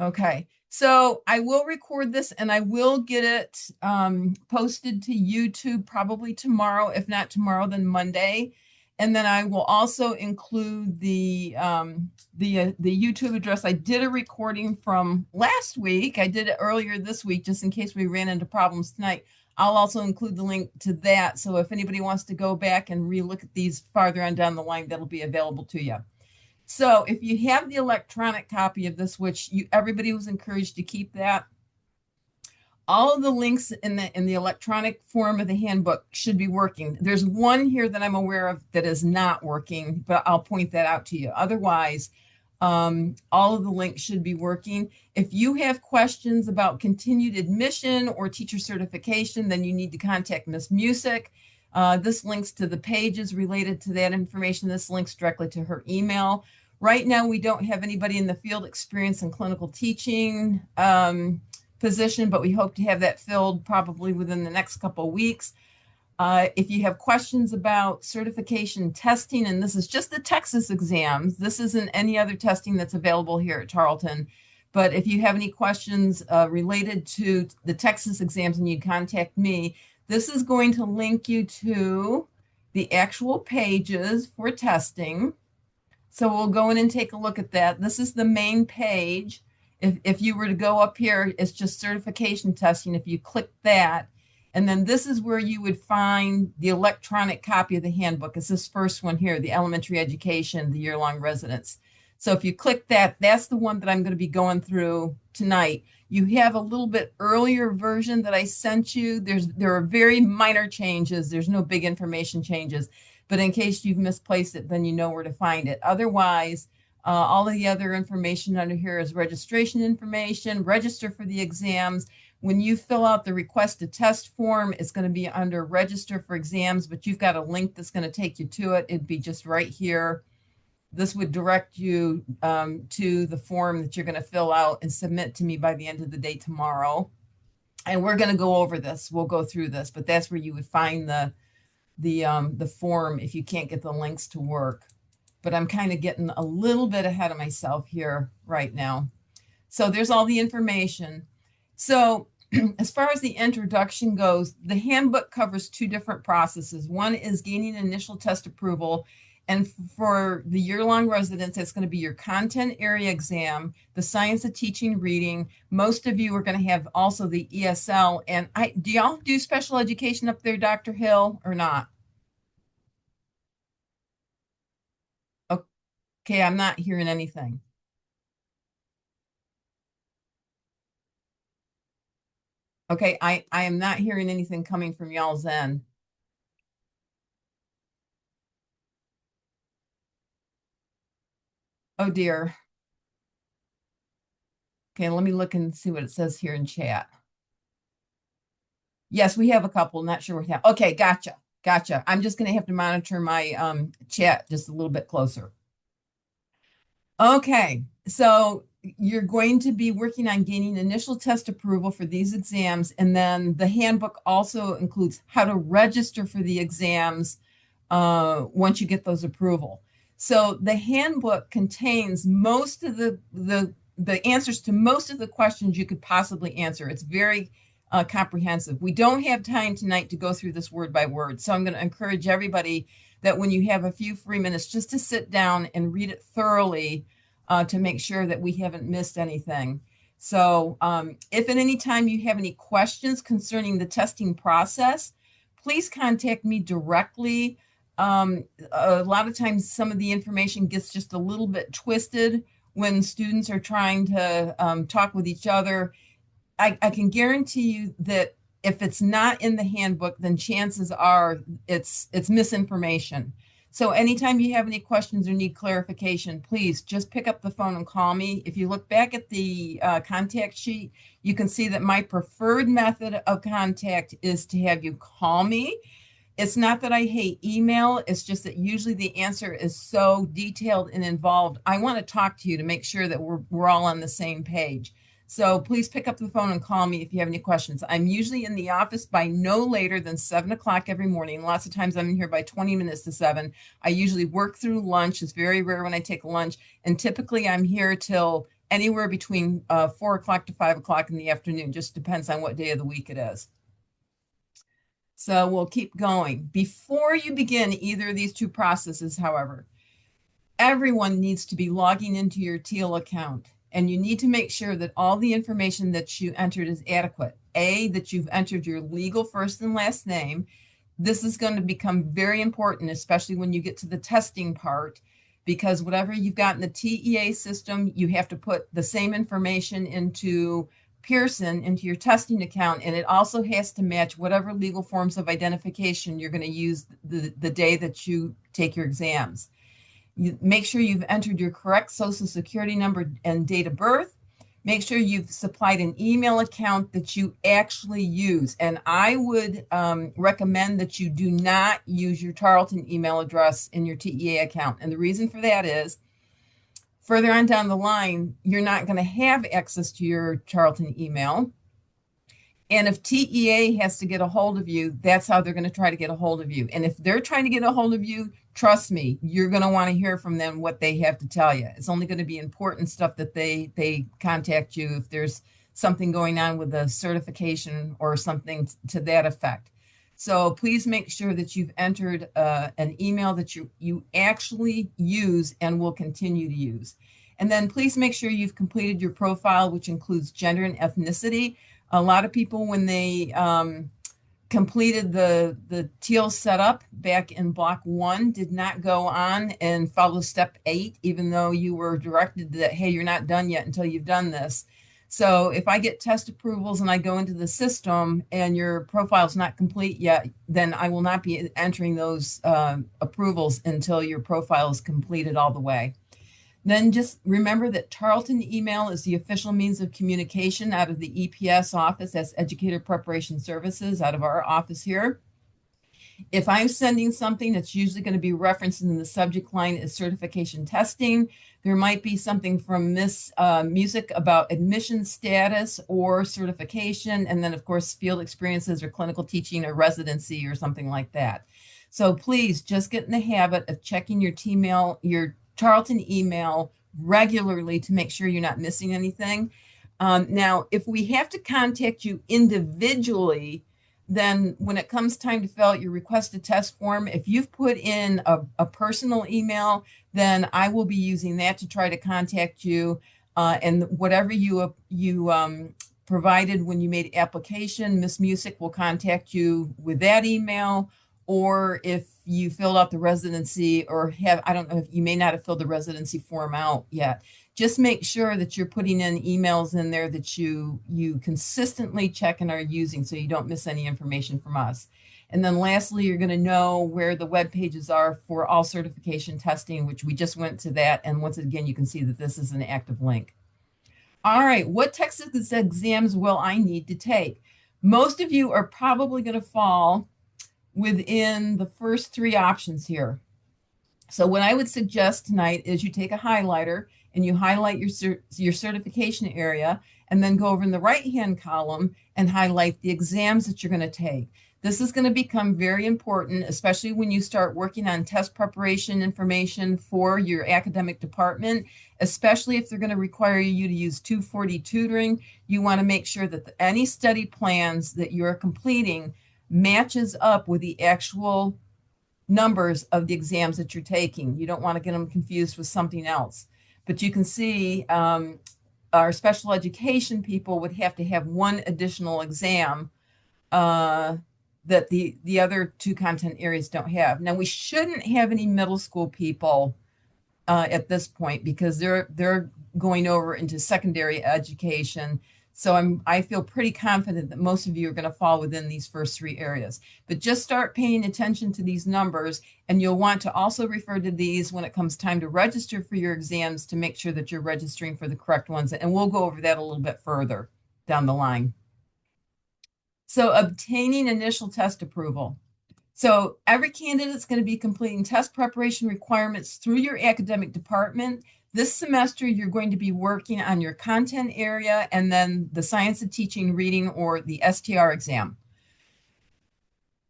Okay, so I will record this and I will get it posted to YouTube probably tomorrow. If not tomorrow, then Monday. And then I will also include the YouTube address. I did a recording from last week. I did it earlier this week, just in case we ran into problems tonight. I'll also include the link to that. So if anybody wants to go back and relook at these farther on down the line, that'll be available to you. So if you have the electronic copy of this, which everybody was encouraged to keep that, all of the links in the electronic form of the handbook should be working. There's one here that I'm aware of that is not working, but I'll point that out to you. Otherwise, all of the links should be working. If you have questions about continued admission or teacher certification, then you need to contact Miss Music. This links to the pages related to that information. This links directly to her email. Right now, we don't have anybody in the field experience in clinical teaching position, but we hope to have that filled probably within the next couple of weeks. If you have questions about certification testing, and this is just the Texas exams, this isn't any other testing that's available here at Tarleton. But if you have any questions related to the Texas exams and you contact me, this is going to link you to the actual pages for testing. So we'll go in and take a look at that. This is the main page. If you were to go up here, it's just certification testing. If you click that, and then this is where you would find the electronic copy of the handbook. It's this first one here, the elementary education, the year-long residence. So if you click that, that's the one that I'm going to be going through tonight. You have a little bit earlier version that I sent you. There are very minor changes. There's no big information changes. But in case you've misplaced it, then you know where to find it. Otherwise, all of the other information under here is registration information, register for the exams. When you fill out the request to test form, it's going to be under register for exams, but you've got a link that's going to take you to it. It'd be just right here. This would direct you to the form that you're going to fill out and submit to me by the end of the day tomorrow. And we're going to go over this. We'll go through this, but that's where you would find the form if you can't get the links to work. But I'm kind of getting a little bit ahead of myself here right now. So there's all the information. So as far as the introduction goes, the handbook covers two different processes. One is gaining initial test approval. And for the year-long residents, it's going to be your content area exam, the science of teaching reading. Most of you are going to have also the ESL. And do y'all do special education up there, Dr. Hill, or not? Okay, I'm not hearing anything. Okay, I am not hearing anything coming from y'all's end. Oh dear. Okay, let me look and see what it says here in chat. Yes, we have a couple. Not sure what happened. Okay, gotcha. Gotcha. I'm just going to have to monitor my chat just a little bit closer. Okay, so you're going to be working on gaining initial test approval for these exams, and then the handbook also includes how to register for the exams once you get those approval. So the handbook contains most of the answers to most of the questions you could possibly answer. It's very comprehensive. We don't have time tonight to go through this word by word, so I'm going to encourage everybody that when you have a few free minutes, just to sit down and read it thoroughly to make sure that we haven't missed anything. So if at any time you have any questions concerning the testing process, please contact me directly. A lot of times some of the information gets just a little bit twisted when students are trying to talk with each other. I can guarantee you that if it's not in the handbook, then chances are it's misinformation. So anytime you have any questions or need clarification, please just pick up the phone and call me. If you look back at the contact sheet, you can see that my preferred method of contact is to have you call me. It's not that I hate email. It's just that usually the answer is so detailed and involved. I want to talk to you to make sure that we're all on the same page. So please pick up the phone and call me if you have any questions. I'm usually in the office by no later than 7 o'clock every morning. Lots of times I'm in here by 20 minutes to 7. I usually work through lunch. It's very rare when I take lunch. And typically I'm here till anywhere between 4 o'clock to 5 o'clock in the afternoon. Just depends on what day of the week it is. So we'll keep going. Before you begin either of these two processes, however, everyone needs to be logging into your Teal account, and you need to make sure that all the information that you entered is adequate. A, that you've entered your legal first and last name. This is going to become very important, especially when you get to the testing part, because whatever you've got in the TEA system, you have to put the same information into Pearson, into your testing account, and it also has to match whatever legal forms of identification you're going to use the day that you take your exams. You make sure you've entered your correct social security number and date of birth. Make sure you've supplied an email account that you actually use. And I would recommend that you do not use your Tarleton email address in your TEA account. And the reason for that is further on down the line, you're not going to have access to your Tarleton email. And if TEA has to get a hold of you, that's how they're going to try to get a hold of you. And if they're trying to get a hold of you, trust me, you're going to want to hear from them what they have to tell you. It's only going to be important stuff that they contact you if there's something going on with a certification or something to that effect. So please make sure that you've entered an email that you actually use and will continue to use. And then please make sure you've completed your profile, which includes gender and ethnicity. A lot of people, when they completed the Teal setup back in block 1, did not go on and follow step 8, even though you were directed that, hey, you're not done yet until you've done this. So if I get test approvals and I go into the system and your profile's not complete yet, then I will not be entering those approvals until your profile is completed all the way. Then just remember that Tarleton email is the official means of communication out of the EPS office. That's Educator Preparation Services, out of our office here. If I'm sending something, it's usually going to be referenced in the subject line as certification testing. There might be something from Miss Music about admission status or certification, and then of course field experiences or clinical teaching or residency or something like that. So please just get in the habit of checking your Tarleton email regularly to make sure you're not missing anything. Now, if we have to contact you individually, then when it comes time to fill out your requested test form, if you've put in a personal email, then I will be using that to try to contact you. And whatever you provided when you made application, Miss Music will contact you with that email. Or if you filled out the residency or I don't know if you may not have filled the residency form out yet. Just make sure that you're putting in emails in there that you consistently check and are using so you don't miss any information from us. And then lastly, you're going to know where the web pages are for all certification testing, which we just went to that. And once again, you can see that this is an active link. All right, what Texas exams will I need to take? Most of you are probably going to fall within the first 3 options here. So what I would suggest tonight is you take a highlighter and you highlight your certification area, and then go over in the right-hand column and highlight the exams that you're going to take. This is going to become very important, especially when you start working on test preparation information for your academic department, especially if they're going to require you to use 240 tutoring. You want to make sure that any study plans that you're completing matches up with the actual numbers of the exams that you're taking. You don't want to get them confused with something else. But you can see our special education people would have to have 1 additional exam that the other 2 content areas don't have. Now, we shouldn't have any middle school people at this point because they're going over into secondary education. So I feel pretty confident that most of you are going to fall within these first 3 areas. But just start paying attention to these numbers, and you'll want to also refer to these when it comes time to register for your exams to make sure that you're registering for the correct ones. And we'll go over that a little bit further down the line. So obtaining initial test approval. So every candidate is going to be completing test preparation requirements through your academic department. This semester, you're going to be working on your content area and then the science of teaching, reading, or the STR exam.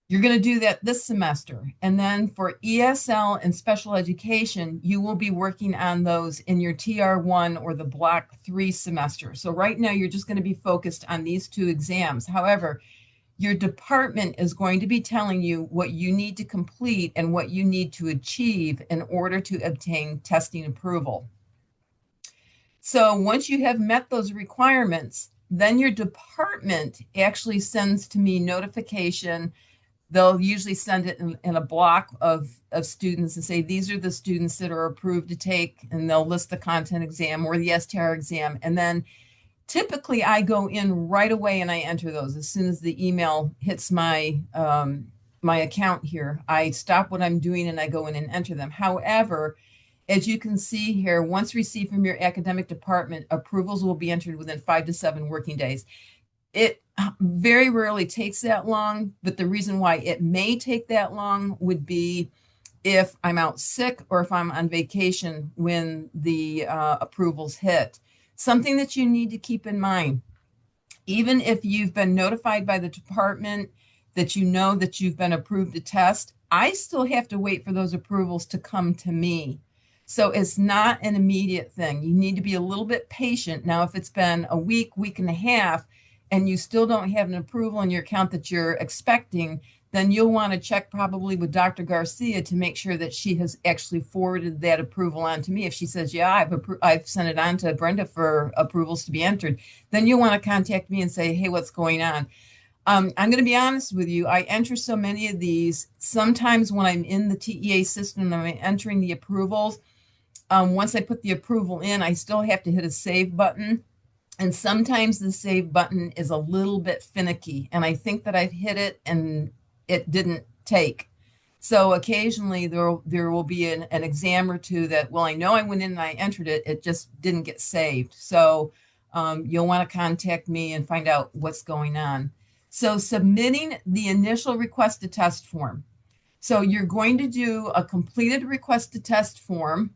You're going to do that this semester. And then for ESL and special education, you will be working on those in your TR1 or the Block 3 semester. So right now, you're just going to be focused on these two exams. However, your department is going to be telling you what you need to complete and what you need to achieve in order to obtain testing approval. So once you have met those requirements, then your department actually sends to me notification. They'll usually send it in a block of students and say, these are the students that are approved to take, and they'll list the content exam or the STR exam. And then typically I go in right away and I enter those as soon as the email hits my my account here. I stop what I'm doing and I go in and enter them. However, as you can see here, once received from your academic department, approvals will be entered within 5 to 7 working days. It very rarely takes that long, but the reason why it may take that long would be if I'm out sick or if I'm on vacation when the approvals hit. Something that you need to keep in mind, even if you've been notified by the department that you know that you've been approved to test, I still have to wait for those approvals to come to me. So it's not an immediate thing. You need to be a little bit patient. Now, if it's been a week, week and a half, and you still don't have an approval in your account that you're expecting, then you'll want to check probably with Dr. Garcia to make sure that she has actually forwarded that approval on to me. If she says, yeah, I've sent it on to Brenda for approvals to be entered, then you'll want to contact me and say, hey, what's going on? I'm going to be honest with you. I enter so many of these. Sometimes when I'm in the TEA system and I'm entering the approvals, once I put the approval in, I still have to hit a save button. And sometimes the save button is a little bit finicky. And I think that I've hit it and it didn't take. So occasionally there will be an exam or two that, well, I know I went in and I entered it. It just didn't get saved. So you'll want to contact me and find out what's going on. So submitting the initial request to test form. So you're going to do a completed request to test form.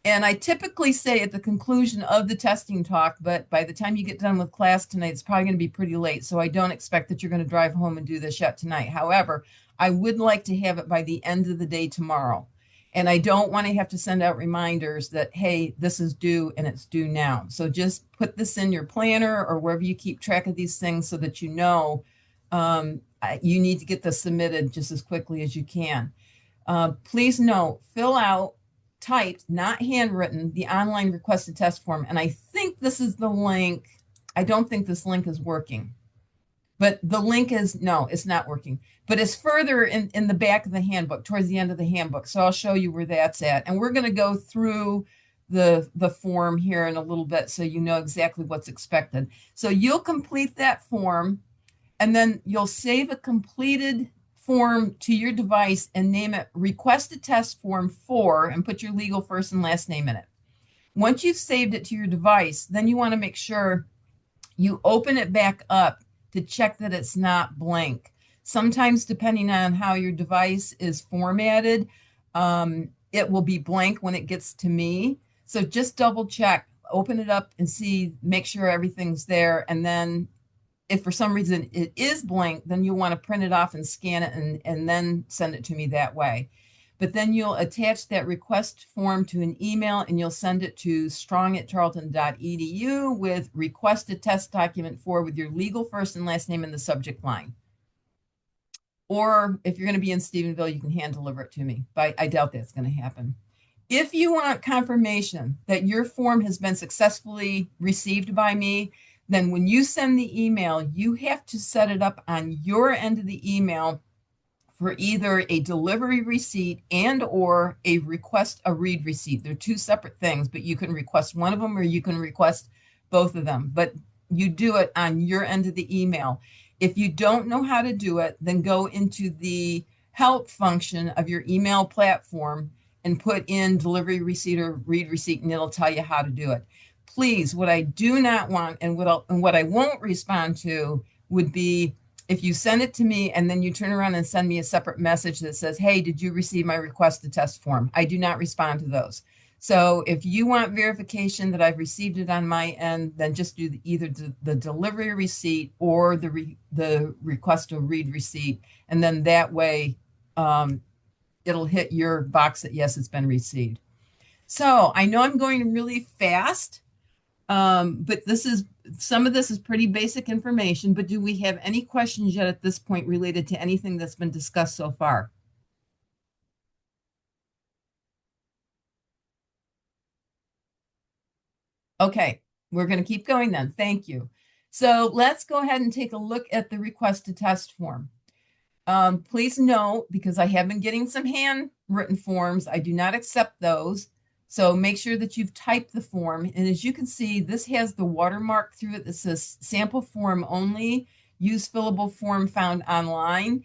And I typically say at the conclusion of the testing talk, but by the time you get done with class tonight, it's probably going to be pretty late. So I don't expect that you're going to drive home and do this yet tonight. However, I would like to have it by the end of the day tomorrow. And I don't want to have to send out reminders that, hey, this is due and it's due now. So just put this in your planner or wherever you keep track of these things so that you know you need to get this submitted just as quickly as you can. Please note, fill out, typed, not handwritten, the online request to test form. And I think this is the link. I don't think this link is working. But the link is, no, it's not working. But it's further in the back of the handbook, towards the end of the handbook. So I'll show you where that's at. And we're going to go through the form here in a little bit so you know exactly what's expected. So you'll complete that form, and then you'll save a completed form to your device and name it Request a Test Form 4 and put your legal first and last name in it. Once you've saved it to your device, then you want to make sure you open it back up to check that it's not blank. Sometimes, depending on how your device is formatted, it will be blank when it gets to me. So just double check, open it up and see, make sure everything's there. And then if for some reason it is blank, then you'll want to print it off and scan it and then send it to me that way. But then you'll attach that request form to an email and you'll send it to strong@tarleton.edu with request a test document 4 with your legal first and last name in the subject line. Or if you're going to be in Stephenville, you can hand deliver it to me, but I doubt that's going to happen. If you want confirmation that your form has been successfully received by me, then when you send the email, you have to set it up on your end of the email for either a delivery receipt and or a request a read receipt. They're two separate things, but you can request one of them or you can request both of them. But you do it on your end of the email. If you don't know how to do it, then go into the help function of your email platform and put in delivery receipt or read receipt, and it'll tell you how to do it. Please, what I do not want and what I won't respond to would be if you send it to me and then you turn around and send me a separate message that says, hey, did you receive my request to test form? I do not respond to those. So if you want verification that I've received it on my end, then just do either the delivery receipt or the request to read receipt. And then that way it'll hit your box that yes, it's been received. So I know I'm going really fast, but some of this is pretty basic information. But do we have any questions yet at this point related to anything that's been discussed so far? Okay, we're going to keep going then. Thank you. So let's go ahead and take a look at the request to test form. Please note, because I have been getting some handwritten forms, I do not accept those. So make sure that you've typed the form. And as you can see, this has the watermark through it that says sample form only, use fillable form found online.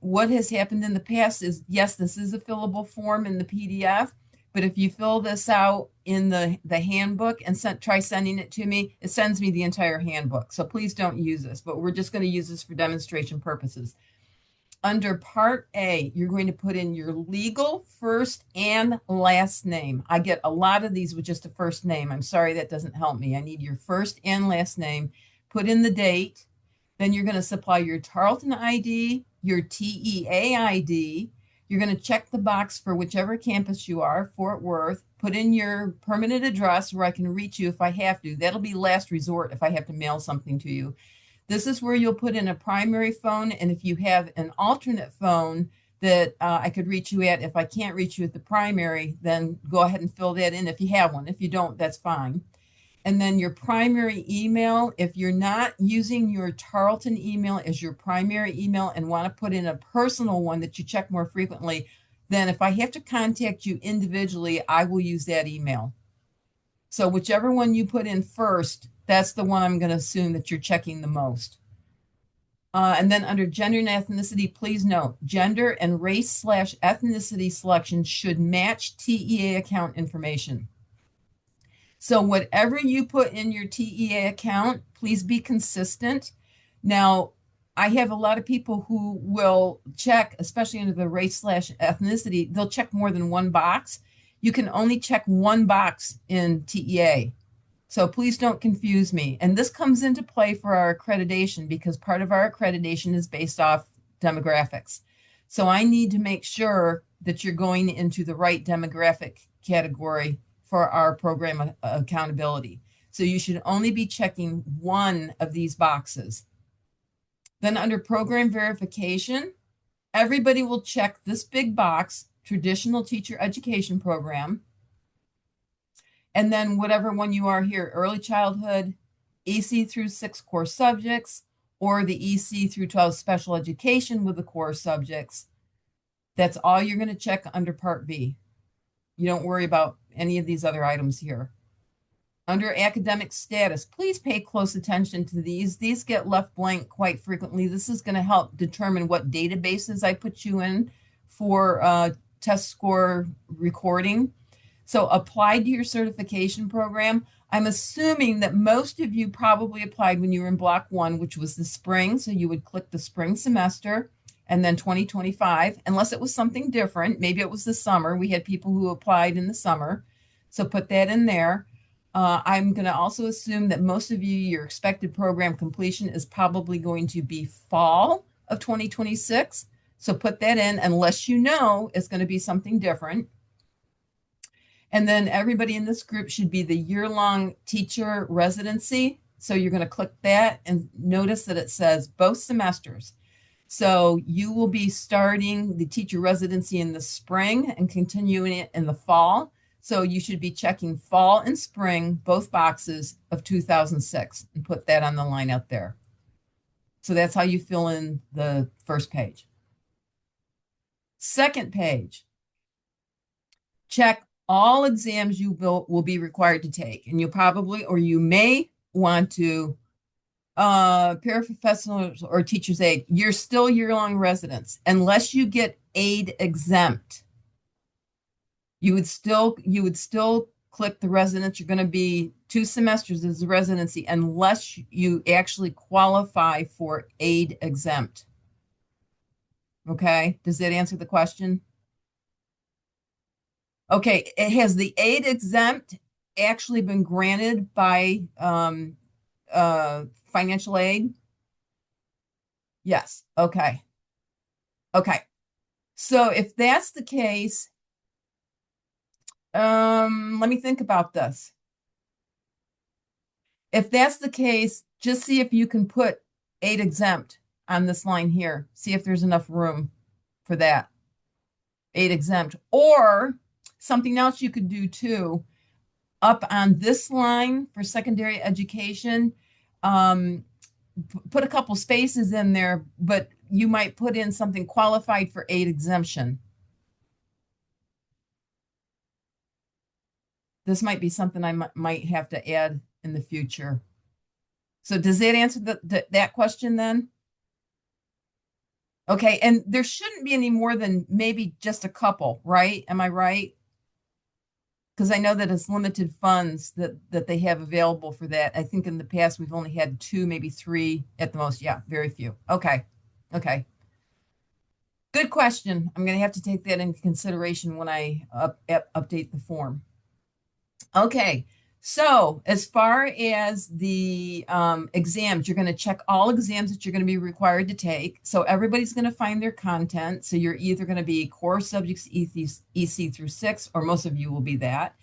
What has happened in the past is, yes, this is a fillable form in the PDF, but if you fill this out in the handbook and try sending it to me, it sends me the entire handbook. So please don't use this, but we're just going to use this for demonstration purposes. Under Part A, you're going to put in your legal first and last name. I get a lot of these with just a first name. I'm sorry, that doesn't help me. I need your first and last name. Put in the date. Then you're going to supply your Tarleton ID, your TEA ID. You're going to check the box for whichever campus you are, Fort Worth. Put in your permanent address where I can reach you if I have to. That'll be last resort if I have to mail something to you. This is where you'll put in a primary phone. And if you have an alternate phone that I could reach you at, if I can't reach you at the primary, then go ahead and fill that in if you have one. If you don't, that's fine. And then your primary email, if you're not using your Tarleton email as your primary email and want to put in a personal one that you check more frequently, then if I have to contact you individually, I will use that email. So whichever one you put in first, that's the one I'm going to assume that you're checking the most. And then under gender and ethnicity, please note, gender and race/ethnicity selections should match TEA account information. So whatever you put in your TEA account, please be consistent. Now, I have a lot of people who will check, especially under the race/ethnicity, they'll check more than one box. You can only check one box in TEA. So please don't confuse me. And this comes into play for our accreditation because part of our accreditation is based off demographics. So I need to make sure that you're going into the right demographic category for our program accountability. So you should only be checking one of these boxes. Then under program verification, everybody will check this big box, traditional teacher education program. And then whatever one you are here, early childhood, EC through 6 core subjects, or the EC through 12 special education with the core subjects. That's all you're going to check under Part B. You don't worry about any of these other items here. Under academic status, please pay close attention to these. These get left blank quite frequently. This is going to help determine what databases I put you in for test score recording. So applied to your certification program, I'm assuming that most of you probably applied when you were in block 1, which was the spring. So you would click the spring semester and then 2025, unless it was something different. Maybe it was the summer. We had people who applied in the summer. So put that in there. I'm going to also assume that most of you, your expected program completion is probably going to be fall of 2026. So put that in unless you know it's going to be something different. And then everybody in this group should be the year-long teacher residency. So you're going to click that and notice that it says both semesters. So you will be starting the teacher residency in the spring and continuing it in the fall. So you should be checking fall and spring, both boxes of 2006, and put that on the line out there. So that's how you fill in the first page. Second page, check all exams you will be required to take. And you probably, or you may want to, paraprofessionals or teacher's aide, you're still year-long residents. Unless you get aid exempt, you would still click the residence. You're going to be 2 semesters as a residency unless you actually qualify for aid exempt. Okay, does that answer the question? Okay, it has the aid exempt actually been granted by financial aid? Yes. Okay. Okay. So if that's the case, let me think about this. If that's the case, just see if you can put aid exempt on this line here. See if there's enough room for that aid exempt. Or something else you could do too, up on this line for secondary education, um, put a couple spaces in there, but you might put in something qualified for aid exemption. This might be something I might have to add in the future. So does that answer that question then? Okay, and there shouldn't be any more than maybe just a couple, right? Am I right? Because I know that it's limited funds that they have available for that. I think in the past we've only had two, maybe three at the most. Yeah, very few. Okay. Okay. Good question. I'm going to have to take that into consideration when I update the form. Okay. So as far as the exams, you're going to check all exams that you're going to be required to take. So everybody's going to find their content. So you're either going to be core subjects EC through 6, or most of you will be that.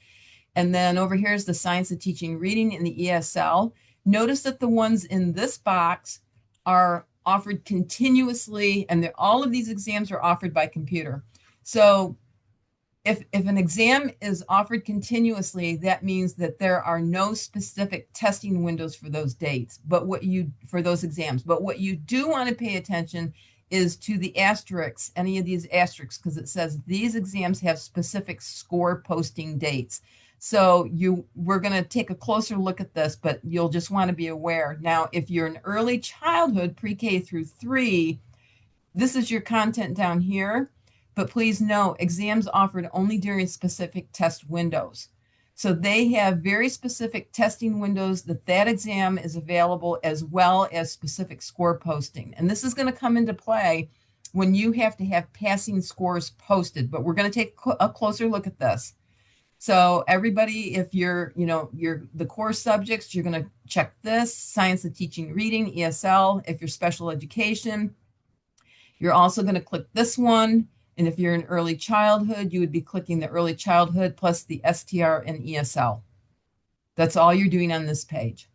And then over here is the science of teaching reading in the ESL. Notice that the ones in this box are offered continuously, and all of these exams are offered by computer. So if an exam is offered continuously, that means that there are no specific testing windows for those dates, for those exams. But what you do want to pay attention is to the asterisks, any of these asterisks, because it says these exams have specific score posting dates. So we're going to take a closer look at this, but you'll just want to be aware. Now, if you're in early childhood, pre-K through 3, this is your content down here. But please know, exams offered only during specific test windows. So they have very specific testing windows that exam is available, as well as specific score posting. And this is going to come into play when you have to have passing scores posted. But we're going to take a closer look at this. So everybody, if you're the core subjects, you're going to check this, science of teaching reading, ESL. If you're special education, you're also going to click this one. And if you're in early childhood, you would be clicking the early childhood plus the STR and ESL. That's all you're doing on this page.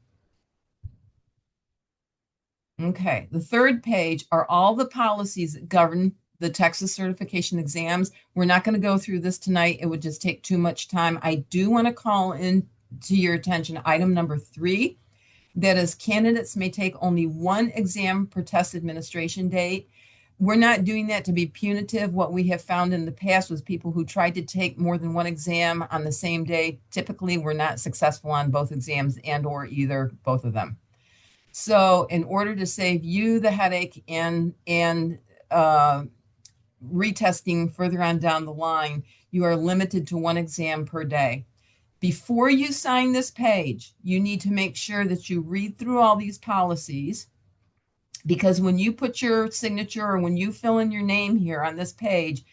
Okay, the third page are all the policies that govern the Texas certification exams. We're not going to go through this tonight. It would just take too much time. I do want to call in to your attention item number 3. That is, candidates may take only one exam per test administration date. We're not doing that to be punitive. What we have found in the past was people who tried to take more than one exam on the same day. Typically, we're not successful on both exams or either both of them. So in order to save you the headache and retesting further on down the line, you are limited to one exam per day. Before you sign this page, you need to make sure that you read through all these policies, because when you put your signature or when you fill in your name here on this page,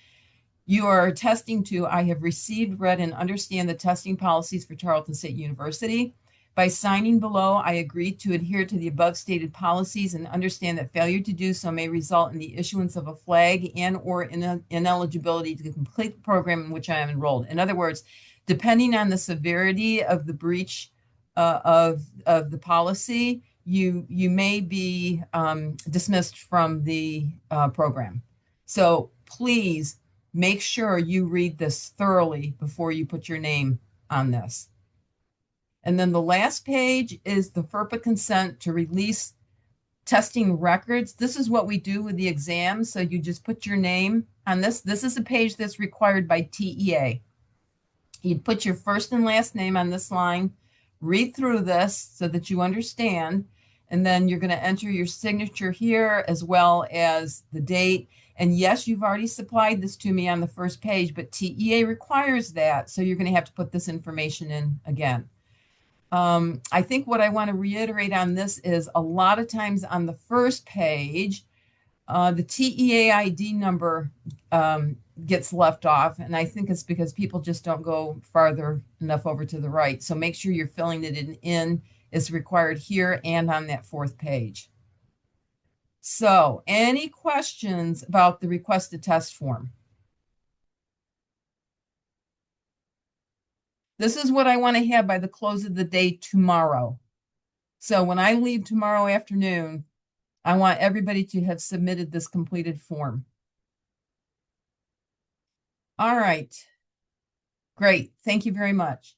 you are attesting to, I have received, read, and understand the testing policies for Tarleton State University. By signing below, I agree to adhere to the above stated policies and understand that failure to do so may result in the issuance of a flag and/or ineligibility to complete the program in which I am enrolled. In other words, depending on the severity of the breach of the policy, you may be dismissed from the program. So please make sure you read this thoroughly before you put your name on this. And then the last page is the FERPA consent to release testing records. This is what we do with the exams. So you just put your name on this. This is a page that's required by TEA. You'd put your first and last name on this line, read through this so that you understand, and then you're going to enter your signature here as well as the date. And yes, you've already supplied this to me on the first page, but TEA requires that. So you're going to have to put this information in again. I think what I want to reiterate on this is a lot of times on the first page, the TEA ID number gets left off. And I think it's because people just don't go farther enough over to the right. So make sure you're filling it in as required here and on that fourth page. So any questions about the request to test form? This is what I want to have by the close of the day tomorrow. So when I leave tomorrow afternoon, I want everybody to have submitted this completed form. All right. Great. Thank you very much.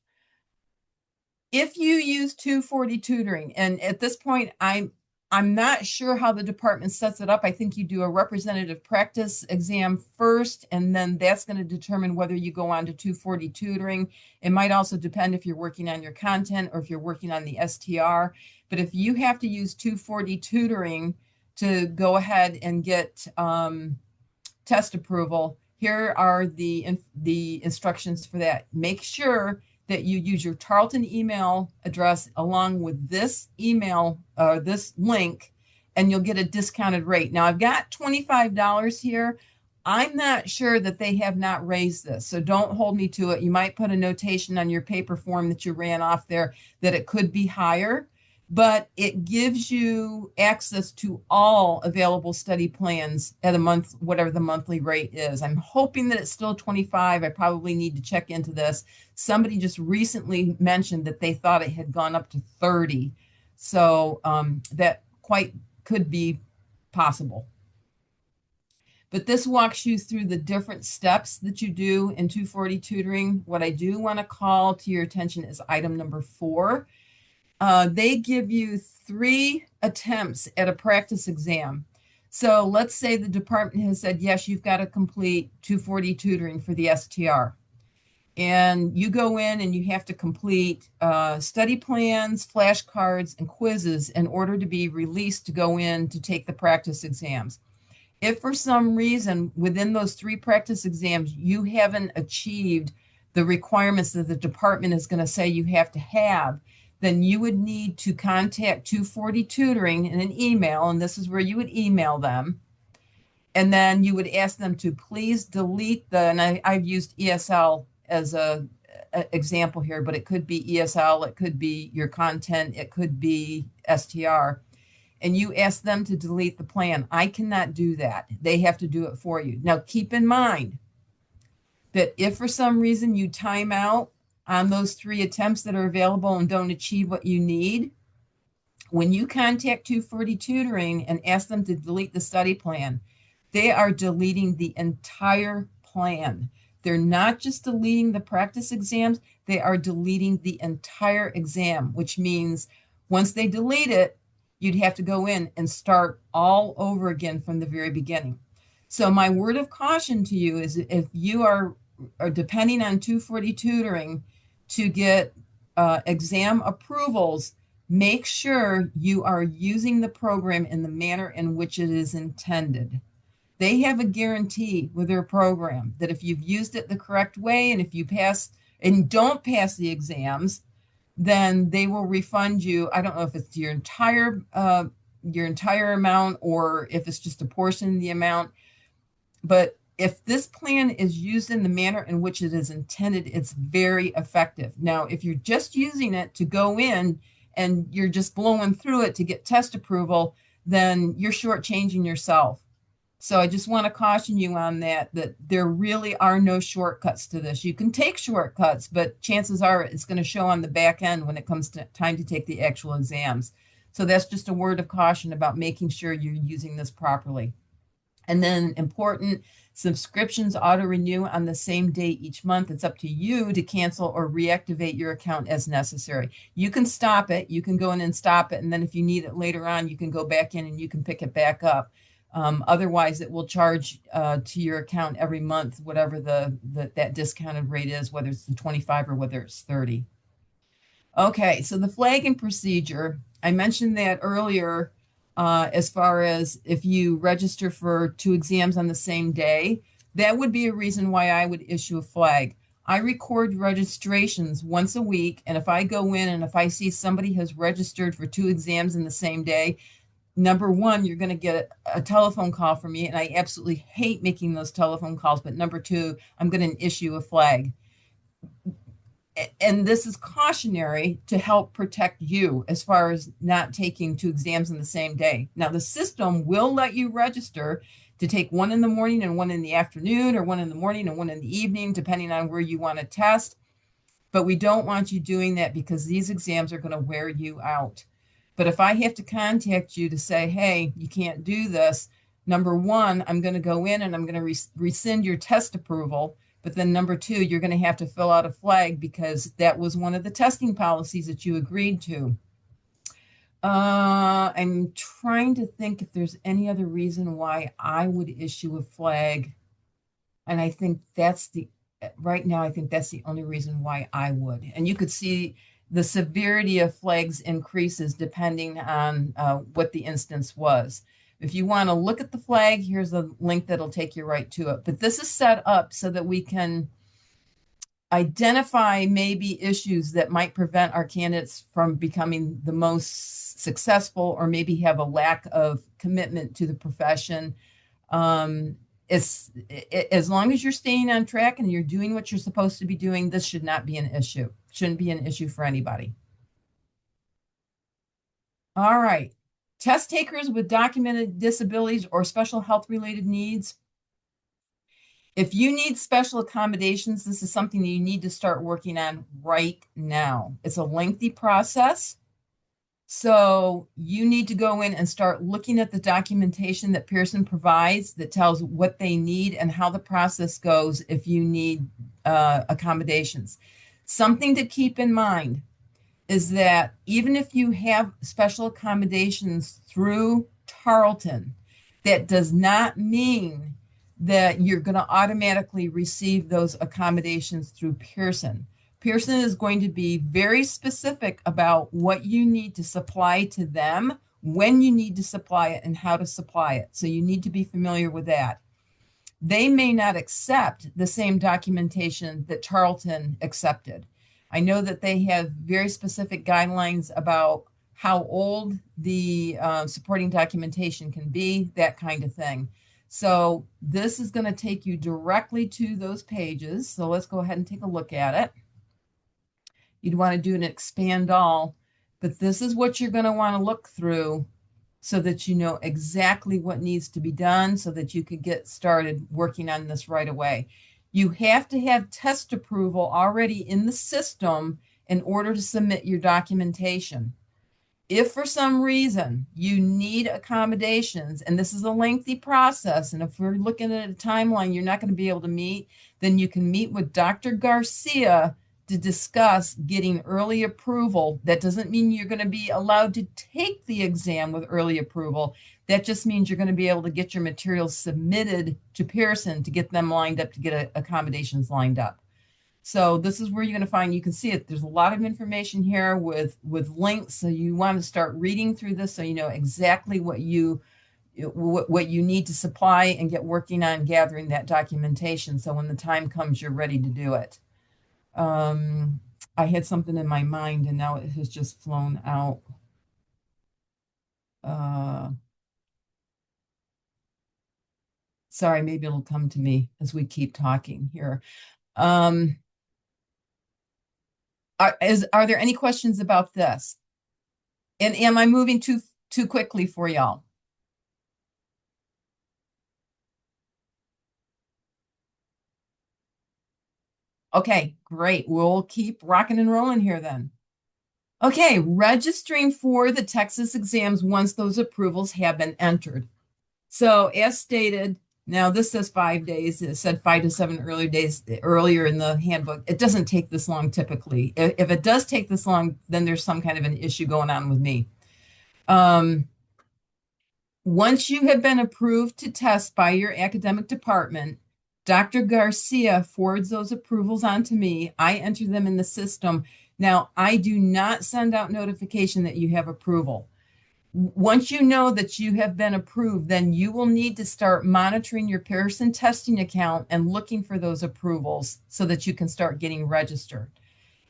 If you use 240 tutoring, and at this point, I'm not sure how the department sets it up. I think you do a representative practice exam first, and then that's going to determine whether you go on to 240 tutoring. It might also depend if you're working on your content or if you're working on the STR. But if you have to use 240 tutoring to go ahead and get test approval, here are the instructions for that. Make sure that you use your Tarleton email address along with this email, this link, and you'll get a discounted rate. Now I've got $25 here. I'm not sure that they have not raised this, so don't hold me to it. You might put a notation on your paper form that you ran off there that it could be higher, but it gives you access to all available study plans at a month, whatever the monthly rate is. I'm hoping that it's still 25. I probably need to check into this. Somebody just recently mentioned that they thought it had gone up to 30. So that quite could be possible. But this walks you through the different steps that you do in 240 tutoring. What I do want to call to your attention is item number 4. They give you 3 attempts at a practice exam. So let's say the department has said, yes, you've got to complete 240 tutoring for the STR. And you go in and you have to complete study plans, flashcards, and quizzes in order to be released to go in to take the practice exams. If for some reason within those 3 practice exams, you haven't achieved the requirements that the department is going to say you have to have, then you would need to contact 240 Tutoring in an email, and this is where you would email them. And then you would ask them to please delete and I've used ESL as a example here, but it could be ESL, it could be your content, it could be STR. And you ask them to delete the plan. I cannot do that. They have to do it for you. Now, keep in mind that if for some reason you time out on those 3 attempts that are available and don't achieve what you need, when you contact 240 Tutoring and ask them to delete the study plan, they are deleting the entire plan. They're not just deleting the practice exams, they are deleting the entire exam, which means once they delete it, you'd have to go in and start all over again from the very beginning. So my word of caution to you is if you are depending on 240 Tutoring to get exam approvals, make sure you are using the program in the manner in which it is intended. They have a guarantee with their program that if you've used it the correct way and if you pass and don't pass the exams, then they will refund you. I don't know if it's your entire amount or if it's just a portion of the amount. But if this plan is used in the manner in which it is intended, it's very effective. Now, if you're just using it to go in and you're just blowing through it to get test approval, then you're shortchanging yourself. So I just want to caution you on that there really are no shortcuts to this. You can take shortcuts, but chances are it's going to show on the back end when it comes to time to take the actual exams. So that's just a word of caution about making sure you're using this properly. And then important, subscriptions auto-renew on the same day each month. It's up to you to cancel or reactivate your account as necessary. You can stop it. You can go in and stop it. And then if you need it later on, you can go back in and you can pick it back up. Otherwise, it will charge to your account every month, whatever that discounted rate is, whether it's the 25 or whether it's 30. Okay, so the flagging procedure, I mentioned that earlier as far as if you register for 2 exams on the same day, that would be a reason why I would issue a flag. I record registrations once a week, and if I go in and if I see somebody has registered for 2 exams in the same day, number one, you're going to get a telephone call from me, and I absolutely hate making those telephone calls. But number two, I'm going to issue a flag. And this is cautionary to help protect you as far as not taking two exams in the same day. Now, the system will let you register to take one in the morning and one in the afternoon, or one in the morning and one in the evening, depending on where you want to test. But we don't want you doing that because these exams are going to wear you out. But if I have to contact you to say, hey, you can't do this, number one, I'm going to go in and I'm going to rescind your test approval. But then number two, you're going to have to fill out a flag because that was one of the testing policies that you agreed to. I'm trying to think if there's any other reason why I would issue a flag. And I think right now, I think that's the only reason why I would. And you could see the severity of flags increases depending on what the instance was. If you want to look at the flag, here's a link that'll take you right to it. But this is set up so that we can identify maybe issues that might prevent our candidates from becoming the most successful, or maybe have a lack of commitment to the profession. As long as you're staying on track and you're doing what you're supposed to be doing, this should not be an issue. Shouldn't be an issue for anybody. All right. Test takers with documented disabilities or special health related needs. If you need special accommodations, this is something that you need to start working on right now. It's a lengthy process. So you need to go in and start looking at the documentation that Pearson provides that tells what they need and how the process goes if you need accommodations. Something to keep in mind is that even if you have special accommodations through Tarleton, that does not mean that you're going to automatically receive those accommodations through Pearson. Pearson is going to be very specific about what you need to supply to them, when you need to supply it, and how to supply it. So you need to be familiar with that. They may not accept the same documentation that Tarleton accepted. I know that they have very specific guidelines about how old the supporting documentation can be, that kind of thing. So this is going to take you directly to those pages. So let's go ahead and take a look at it. You'd want to do an expand all, but this is what you're going to want to look through so that you know exactly what needs to be done so that you could get started working on this right away. You have to have test approval already in the system in order to submit your documentation. If for some reason you need accommodations, and this is a lengthy process, and if we're looking at a timeline you're not going to be able to meet, then you can meet with Dr. Garcia to discuss getting early approval. That doesn't mean you're going to be allowed to take the exam with early approval. That just means you're going to be able to get your materials submitted to Pearson to get them lined up, to get accommodations lined up. So this is where you're going to find, you can see it. There's a lot of information here with links. So you want to start reading through this so you know exactly what you need to supply and get working on gathering that documentation. So when the time comes, you're ready to do it. I had something in my mind and now it has just flown out. Sorry, maybe it'll come to me as we keep talking here. Are there any questions about this? And am I moving too quickly for y'all? Okay, great. We'll keep rocking and rolling here then. Okay, registering for the Texas exams once those approvals have been entered. So as stated, now this says 5 days. It said 5 to 7 earlier in the handbook. It doesn't take this long typically. If it does take this long, then there's some kind of an issue going on with me. Once you have been approved to test by your academic department, Dr. Garcia forwards those approvals on to me. I enter them in the system. Now, I do not send out notification that you have approval. Once you know that you have been approved, then you will need to start monitoring your Pearson testing account and looking for those approvals so that you can start getting registered.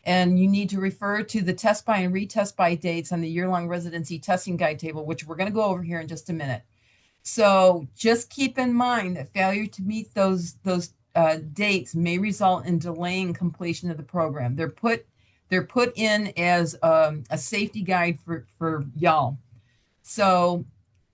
And you need to refer to the test by and retest by dates on the year-long residency testing guide table, which we're going to go over here in just a minute. So just keep in mind that failure to meet those dates may result in delaying completion of the program. They're put in as a safety guide for y'all. So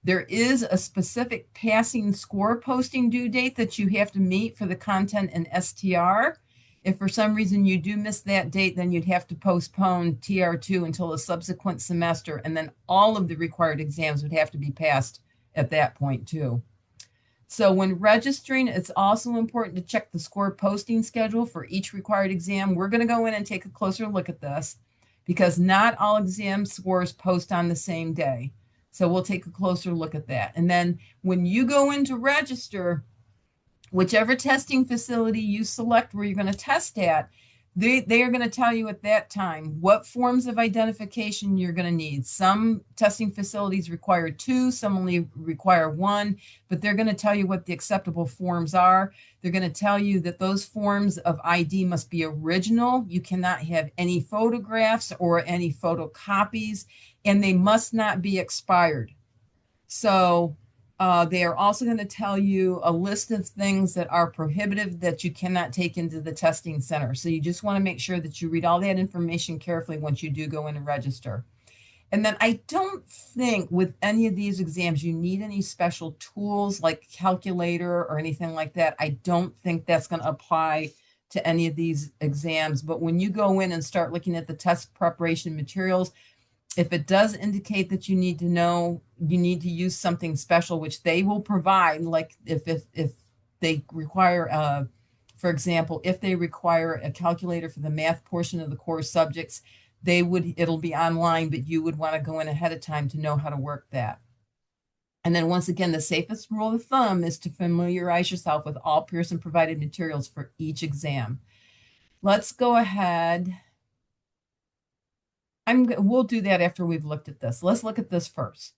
there is a specific passing score posting due date that you have to meet for the content and STR. If for some reason you do miss that date, then you'd have to postpone TR2 until a subsequent semester, and then all of the required exams would have to be passed at that point too. So when registering, it's also important to check the score posting schedule for each required exam. We're going to go in and take a closer look at this because not all exam scores post on the same day. So we'll take a closer look at that. And then when you go in to register, whichever testing facility you select where you're going to test at, they are going to tell you at that time what forms of identification you're going to need. Some testing facilities require 2, some only require 1, but they're going to tell you what the acceptable forms are. They're going to tell you that those forms of ID must be original. You cannot have any photographs or any photocopies, and they must not be expired. So they are also going to tell you a list of things that are prohibitive that you cannot take into the testing center. So you just want to make sure that you read all that information carefully once you do go in and register. And then I don't think with any of these exams you need any special tools like calculator or anything like that. I don't think that's going to apply to any of these exams. But when you go in and start looking at the test preparation materials, if it does indicate that you need to know, you need to use something special, which they will provide, like if they require, for example, if they require a calculator for the math portion of the core subjects, it'll be online, but you would want to go in ahead of time to know how to work that. And then once again, the safest rule of thumb is to familiarize yourself with all Pearson provided materials for each exam. Let's go ahead. We'll do that after we've looked at this. Let's look at this first.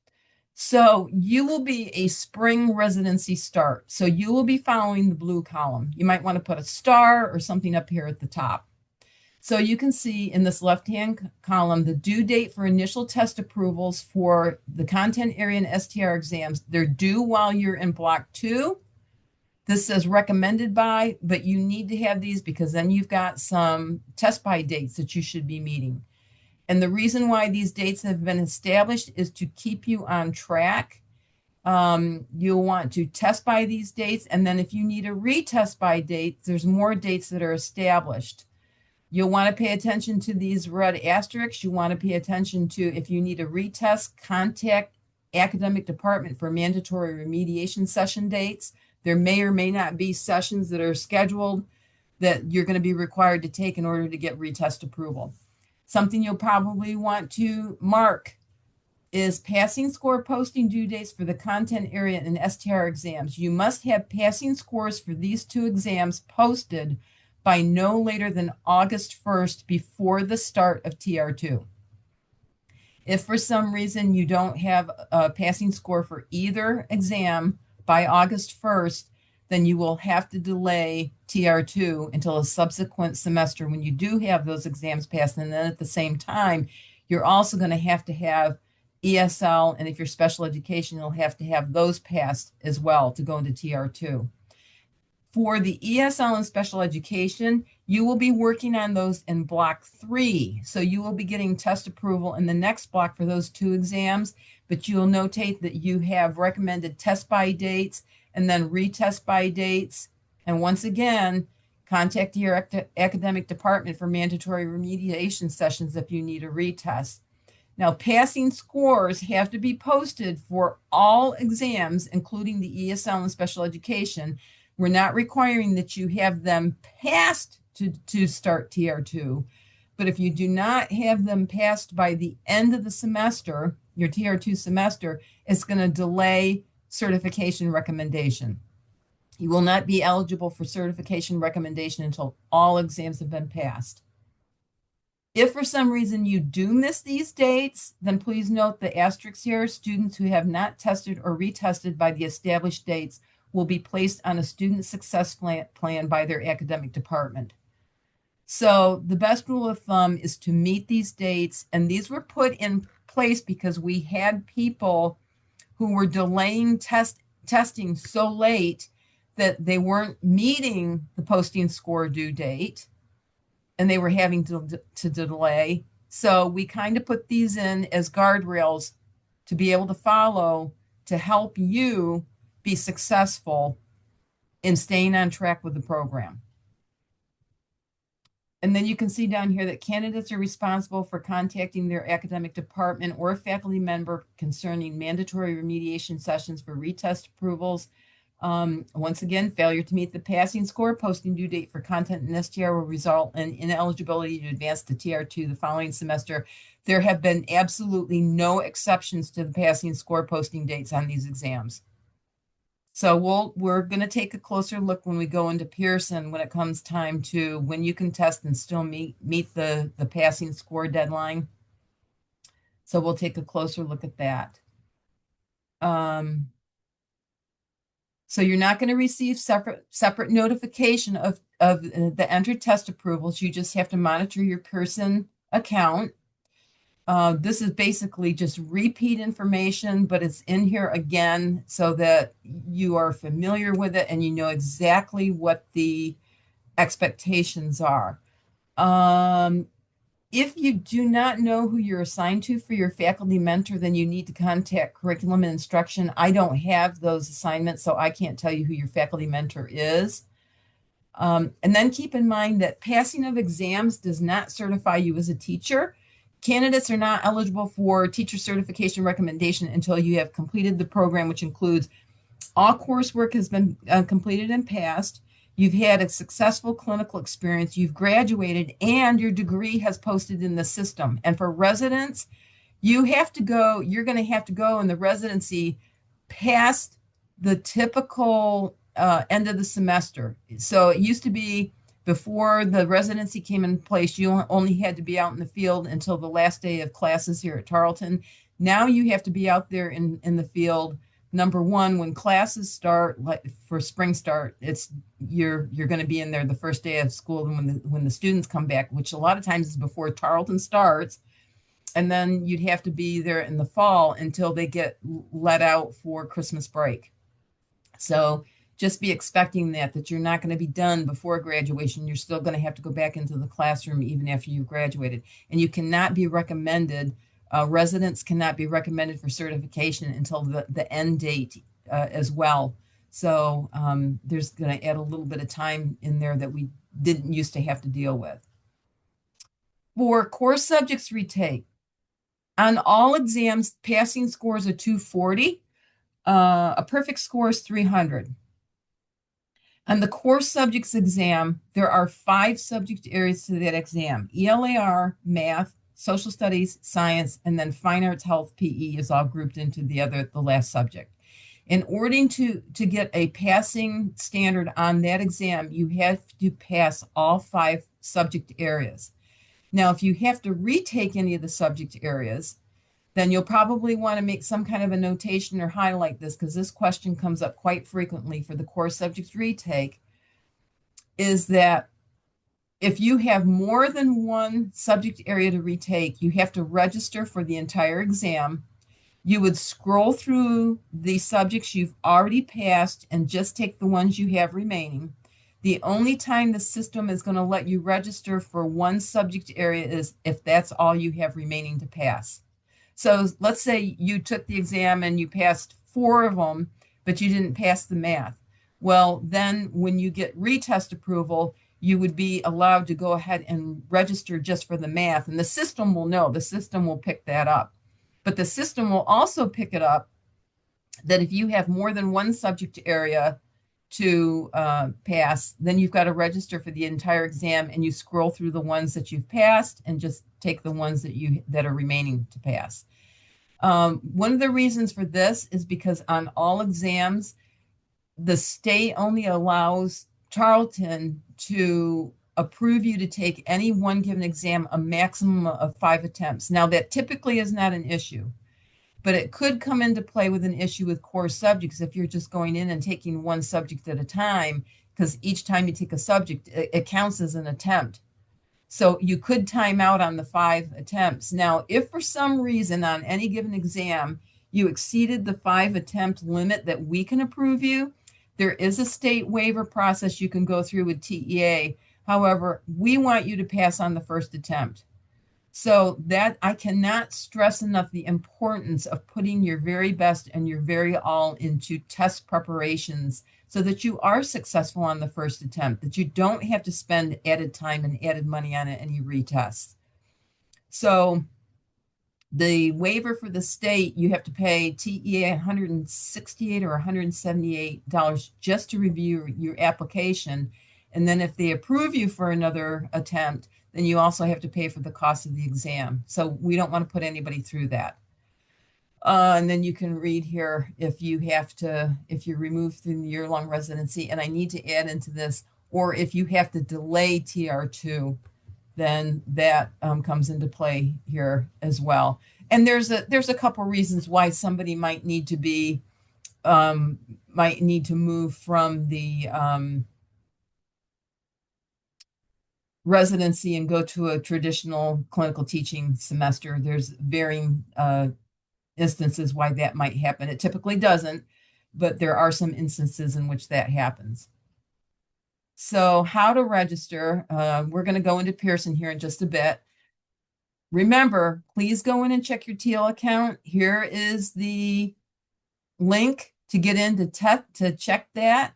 So you will be a spring residency start. So you will be following the blue column. You might want to put a star or something up here at the top. So you can see in this left-hand column, the due date for initial test approvals for the content area and STR exams. They're due while you're in block 2. This says recommended by, but you need to have these because then you've got some test by dates that you should be meeting. And the reason why these dates have been established is to keep you on track. You'll want to test by these dates. And then if you need a retest by date, there's more dates that are established. You'll want to pay attention to these red asterisks. You want to pay attention to if you need a retest, contact academic department for mandatory remediation session dates. There may or may not be sessions that are scheduled that you're going to be required to take in order to get retest approval. Something you'll probably want to mark is passing score posting due dates for the content area and STR exams. You must have passing scores for these 2 exams posted by no later than August 1st before the start of TR2. If for some reason you don't have a passing score for either exam by August 1st, then you will have to delay TR2 until a subsequent semester when you do have those exams passed. And then at the same time, you're also going to have ESL, and if you're special education, you'll have to have those passed as well to go into TR2. For the ESL and special education, you will be working on those in block 3. So you will be getting test approval in the next block for those 2 exams, but you'll notate that you have recommended test by dates and then retest by dates. And once again, contact your academic department for mandatory remediation sessions if you need a retest. Now, passing scores have to be posted for all exams, including the ESL and special education. We're not requiring that you have them passed to start TR2, but if you do not have them passed by the end of the semester, your TR2 semester, it's going to delay certification recommendation. You will not be eligible for certification recommendation until all exams have been passed. If for some reason you do miss these dates, then please note the asterisks here. Students who have not tested or retested by the established dates will be placed on a student success plan by their academic department. So the best rule of thumb is to meet these dates. And these were put in place because we had people who were delaying testing so late that they weren't meeting the posting score due date and they were having to delay. So we kind of put these in as guardrails to be able to follow to help you be successful in staying on track with the program. And then you can see down here that candidates are responsible for contacting their academic department or faculty member concerning mandatory remediation sessions for retest approvals. Once again, failure to meet the passing score, posting due date for content in STR will result in ineligibility to advance to TR2 the following semester. There have been absolutely no exceptions to the passing score posting dates on these exams. So we're going to take a closer look when we go into Pearson when it comes time to when you can test and still meet the passing score deadline. So we'll take a closer look at that. So you're not going to receive separate notification of the entered test approvals. You just have to monitor your Pearson account. This is basically just repeat information, but it's in here again so that you are familiar with it and you know exactly what the expectations are. If you do not know who you're assigned to for your faculty mentor, then you need to contact curriculum and instruction. I don't have those assignments, so I can't tell you who your faculty mentor is. And then keep in mind that passing of exams does not certify you as a teacher. Candidates are not eligible for teacher certification recommendation until you have completed the program, which includes all coursework has been completed and passed. You've had a successful clinical experience, you've graduated, and your degree has posted in the system. And for residents, you're going to have to go in the residency past the typical end of the semester. So it used to be before the residency came in place, you only had to be out in the field until the last day of classes here at Tarleton. Now you have to be out there in the field. Number one, when classes start, like for spring start, you're going to be in there the first day of school when the students come back, which a lot of times is before Tarleton starts. And then you'd have to be there in the fall until they get let out for Christmas break. So just be expecting that you're not going to be done before graduation. You're still going to have to go back into the classroom even after you've graduated. And you cannot be recommended, residents cannot be recommended for certification until the end date as well. So there's going to add a little bit of time in there that we didn't used to have to deal with. For core subjects retake, on all exams, passing scores are 240. A perfect score is 300. On the core subjects exam, there are 5 subject areas to that exam: ELAR, math, social studies, science, and then fine arts, health, PE is all grouped into the last subject. In order to get a passing standard on that exam, you have to pass all 5 subject areas. Now, if you have to retake any of the subject areas, then you'll probably want to make some kind of a notation or highlight this, because this question comes up quite frequently for the core subjects retake, is that if you have more than one subject area to retake, you have to register for the entire exam. You would scroll through the subjects you've already passed and just take the ones you have remaining. The only time the system is going to let you register for one subject area is if that's all you have remaining to pass. So let's say you took the exam and you passed 4 of them, but you didn't pass the math. Well, then when you get retest approval, you would be allowed to go ahead and register just for the math. And the system will know, the system will pick that up. But the system will also pick it up that if you have more than one subject area to pass, then you've got to register for the entire exam, and you scroll through the ones that you've passed and just take the ones that are remaining to pass. One of the reasons for this is because on all exams, the state only allows Tarleton to approve you to take any one given exam a maximum of 5 attempts. Now, that typically is not an issue, but it could come into play with an issue with core subjects if you're just going in and taking one subject at a time, because each time you take a subject, it counts as an attempt. So you could time out on the 5 attempts. Now, if for some reason on any given exam you exceeded the 5 attempt limit that we can approve you, there is a state waiver process you can go through with TEA. However, we want you to pass on the first attempt. So that I cannot stress enough the importance of putting your very best and your very all into test preparations so that you are successful on the first attempt, that you don't have to spend added time and added money on any retest. So the waiver for the state, you have to pay TEA $168 or $178 just to review your application. And then if they approve you for another attempt, then you also have to pay for the cost of the exam. So we don't want to put anybody through that. And then you can read here if you're removed from the year-long residency, and I need to add into this, or if you have to delay TR2, then that comes into play here as well. And there's a couple reasons why somebody might need to move from the residency and go to a traditional clinical teaching semester. There's varying instances why that might happen. It typically doesn't, but there are some instances in which that happens. So how to register, we're going to go into Pearson here in just a bit. Remember, please go in and check your TL account. Here is the link to get in to check that.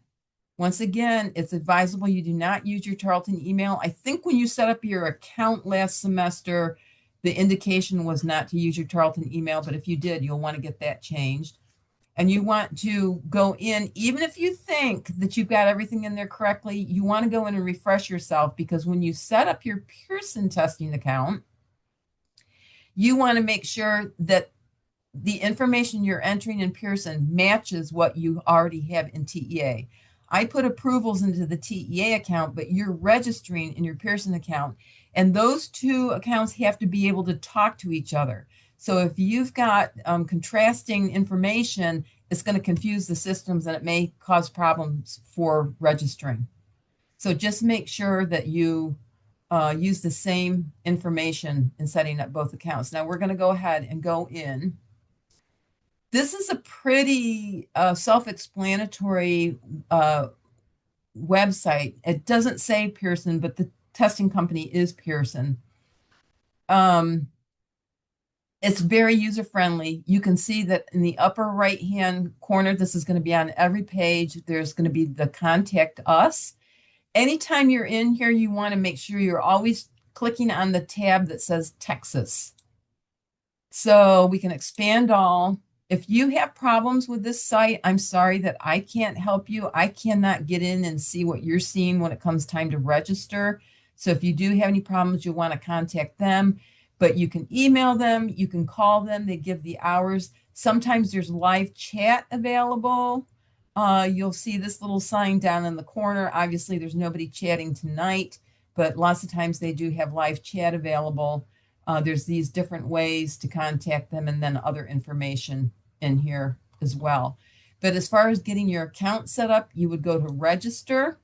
Once again, it's advisable you do not use your Tarleton email. I think when you set up your account last semester, the indication was not to use your Tarleton email, but if you did, you'll want to get that changed. And you want to go in, even if you think that you've got everything in there correctly, you want to go in and refresh yourself, because when you set up your Pearson testing account, you want to make sure that the information you're entering in Pearson matches what you already have in TEA. I put approvals into the TEA account, but you're registering in your Pearson account, and those two accounts have to be able to talk to each other. So if you've got contrasting information, it's going to confuse the systems and it may cause problems for registering. So just make sure that you use the same information in setting up both accounts. Now we're going to go ahead and go in. This is a pretty self-explanatory website. It doesn't say Pearson, but the testing company is Pearson. It's very user-friendly. You can see that in the upper right-hand corner, this is going to be on every page. There's going to be the Contact Us. Anytime you're in here, you want to make sure you're always clicking on the tab that says Texas. So we can expand all. If you have problems with this site, I'm sorry that I can't help you. I cannot get in and see what you're seeing when it comes time to register. So if you do have any problems, you'll want to contact them. But you can email them, you can call them, they give the hours. Sometimes there's live chat available. You'll see this little sign down in the corner. Obviously, there's nobody chatting tonight, but lots of times they do have live chat available. There's these different ways to contact them, and then other information in here as well. But as far as getting your account set up, you would go to register.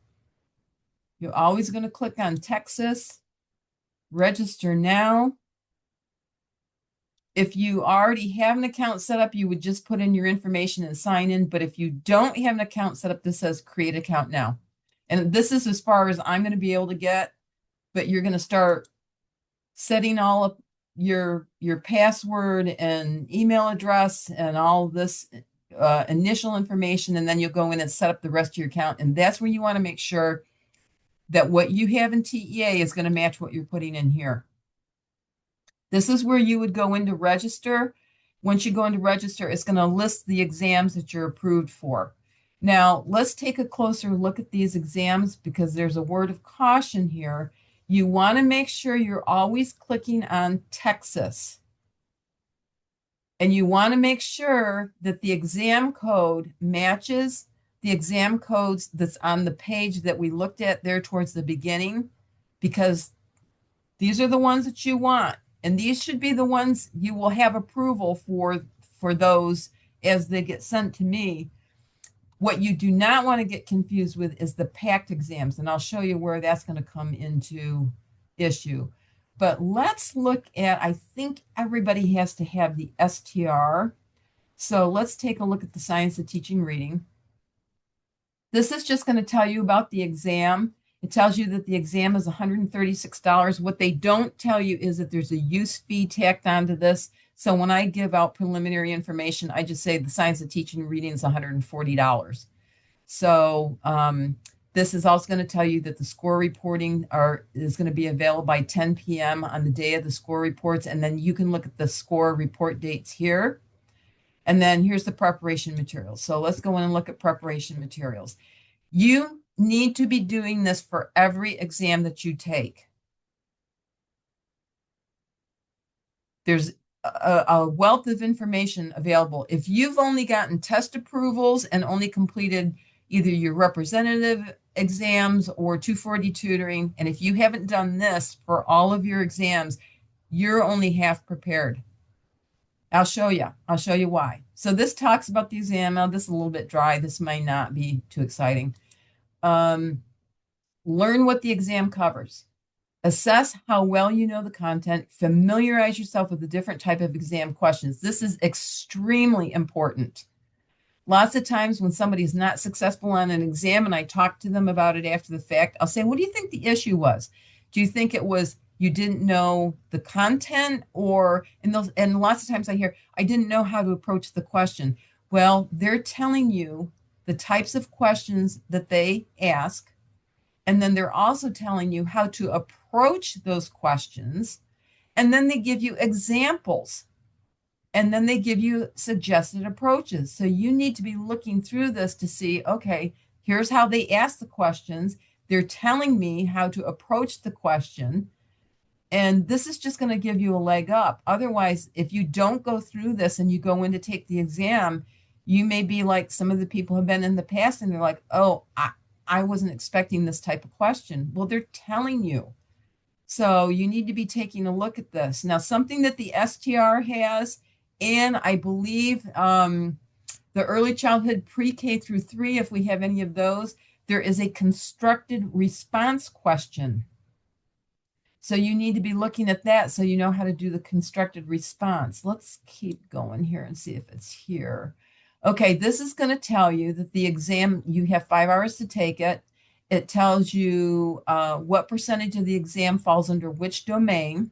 You're always going to click on Texas, register now. If you already have an account set up, you would just put in your information and sign in. But if you don't have an account set up, this says create account now. And this is as far as I'm going to be able to get, but you're going to start setting all up your password and email address and all this initial information, and then you'll go in and set up the rest of your account. And that's where you want to make sure that what you have in TEA is going to match what you're putting in here. This is where you would go into register. Once you go into register, it's going to list the exams that you're approved for. Now, let's take a closer look at these exams, because there's a word of caution here. You want to make sure you're always clicking on Texas. And you want to make sure that the exam code matches the exam codes that's on the page that we looked at there towards the beginning, because these are the ones that you want. And these should be the ones you will have approval for those as they get sent to me. What you do not want to get confused with is the PACT exams. And I'll show you where that's going to come into issue. But let's look at, I think everybody has to have the STR. So let's take a look at the Science of Teaching Reading. This is just going to tell you about the exam. It tells you that the exam is $136. What they don't tell you is that there's a use fee tacked onto this. So when I give out preliminary information, I just say the Science of Teaching Reading is $140. So this is also going to tell you that the score reporting is going to be available by 10 p.m. on the day of the score reports. And then you can look at the score report dates here. And then here's the preparation materials. So let's go in and look at preparation materials. You need to be doing this for every exam that you take. There's a wealth of information available. If you've only gotten test approvals and only completed either your representative exams or 240 tutoring, and if you haven't done this for all of your exams, you're only half prepared. I'll show you. I'll show you why. So this talks about the exam. Now, this is a little bit dry. This might not be too exciting. Learn what the exam covers. Assess how well you know the content. Familiarize yourself with the different type of exam questions. This is extremely important. Lots of times when somebody's not successful on an exam and I talk to them about it after the fact, I'll say, what do you think the issue was? Do you think it was you didn't know the content, or and lots of times I hear, I didn't know how to approach the question. Well, they're telling you the types of questions that they ask, and then they're also telling you how to approach those questions, and then they give you examples, and then they give you suggested approaches. So you need to be looking through this to see, okay, here's how they ask the questions. They're telling me how to approach the question. And this is just going to give you a leg up. Otherwise, if you don't go through this and you go in to take the exam, you may be like some of the people have been in the past and they're like, oh, I wasn't expecting this type of question. Well, they're telling you. So you need to be taking a look at this. Now, something that the STR has, and I believe the early childhood pre-K through 3, if we have any of those, there is a constructed response question. So you need to be looking at that so you know how to do the constructed response. Let's keep going here and see if it's here. Okay, this is going to tell you that the exam, you have 5 hours to take it. It tells you what percentage of the exam falls under which domain.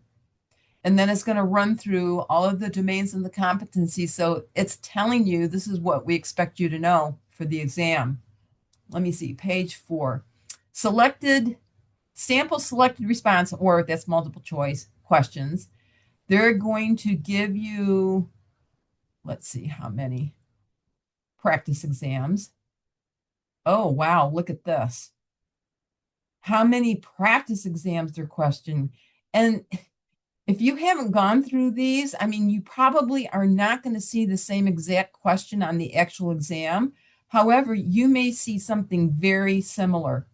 And then it's going to run through all of the domains and the competencies. So it's telling you this is what we expect you to know for the exam. Let me see, page 4. Sample selected response, or that's multiple choice questions. They're going to give you, let's see how many practice exams. Oh, wow, look at this. How many practice exams they're questioning. And if you haven't gone through these, I mean, you probably are not going to see the same exact question on the actual exam. However, you may see something very similar.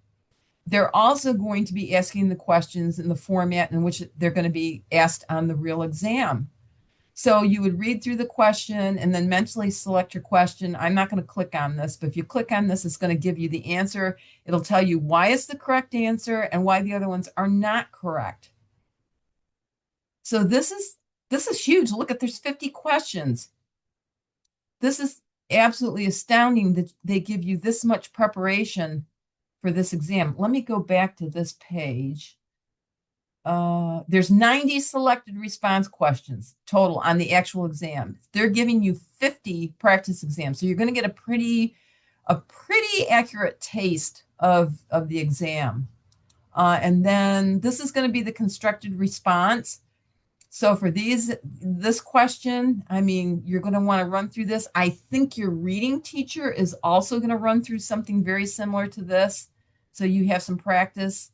They're also going to be asking the questions in the format in which they're going to be asked on the real exam. So you would read through the question and then mentally select your question. I'm not going to click on this, but if you click on this, it's going to give you the answer. It'll tell you why it's the correct answer and why the other ones are not correct. So this is huge. Look at, there's 50 questions. This is absolutely astounding that they give you this much preparation for this exam. Let me go back to this page. There's 90 selected response questions total on the actual exam. They're giving you 50 practice exams. So you're going to get a pretty accurate taste of the exam. And then this is going to be the constructed response. So for this question, I mean, you're going to want to run through this. I think your reading teacher is also going to run through something very similar to this. So you have some practice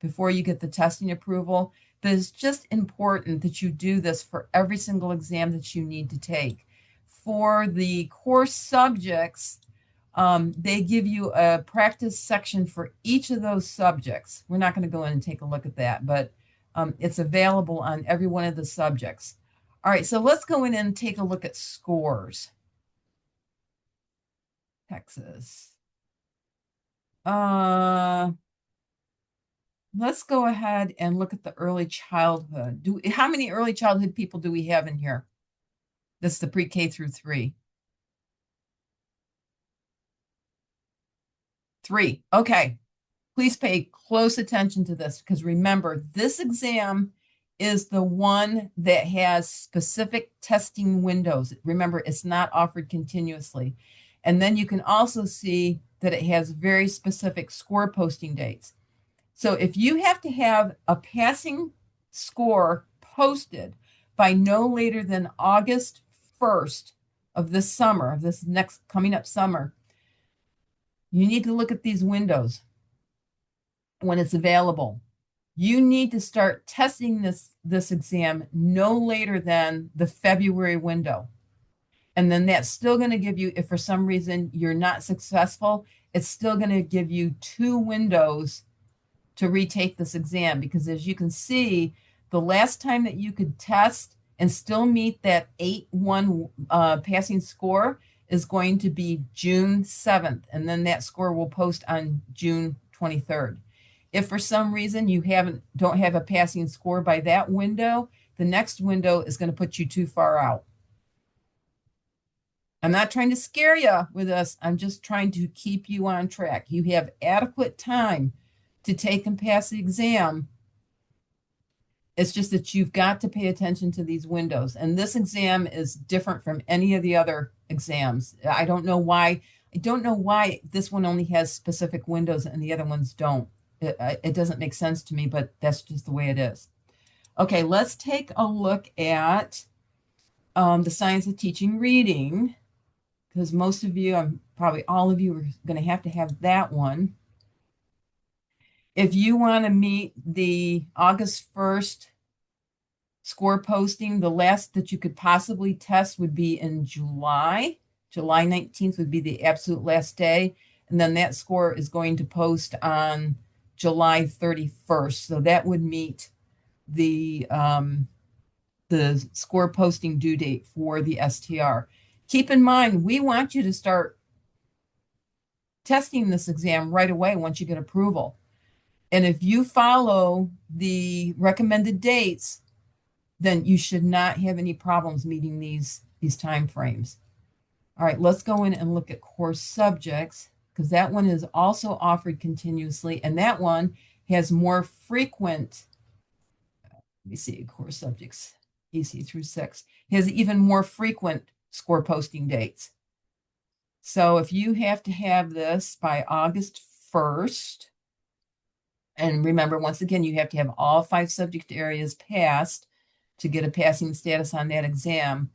before you get the testing approval. But it's just important that you do this for every single exam that you need to take. For the course subjects, they give you a practice section for each of those subjects. We're not going to go in and take a look at that, but it's available on every one of the subjects. All right, so let's go in and take a look at scores. Texas. let's go ahead and look at the early childhood. How many early childhood people do we have in here? That's the pre-K through 3. 3. Okay. Please pay close attention to this because remember, this exam is the one that has specific testing windows. Remember, it's not offered continuously. And then you can also see that it has very specific score posting dates. So if you have to have a passing score posted by no later than August 1st of this summer, of this next coming up summer, you need to look at these windows when it's available. You need to start testing this exam no later than the February window. And then that's still going to give you, if for some reason you're not successful, it's still going to give you 2 windows to retake this exam. Because as you can see, the last time that you could test and still meet that 8-1 passing score is going to be June 7th. And then that score will post on June 23rd. If for some reason you don't have a passing score by that window, the next window is going to put you too far out. I'm not trying to scare you with this. I'm just trying to keep you on track. You have adequate time to take and pass the exam. It's just that you've got to pay attention to these windows. And this exam is different from any of the other exams. I don't know why this one only has specific windows and the other ones don't. It doesn't make sense to me, but that's just the way it is. Okay, let's take a look at the Science of Teaching Reading, because most of you, probably all of you, are going to have that one. If you want to meet the August 1st score posting, the last that you could possibly test would be in July. July 19th would be the absolute last day. And then that score is going to post on July 31st. So that would meet the score posting due date for the STR. Keep in mind, we want you to start testing this exam right away once you get approval. And if you follow the recommended dates, then you should not have any problems meeting these time frames. All right, let's go in and look at course subjects, because that one is also offered continuously, and that one has more frequent, let me see, course subjects, EC through 6, has even more frequent score posting dates. So if you have to have this by August 1st, and remember, once again, you have to have all 5 subject areas passed to get a passing status on that exam,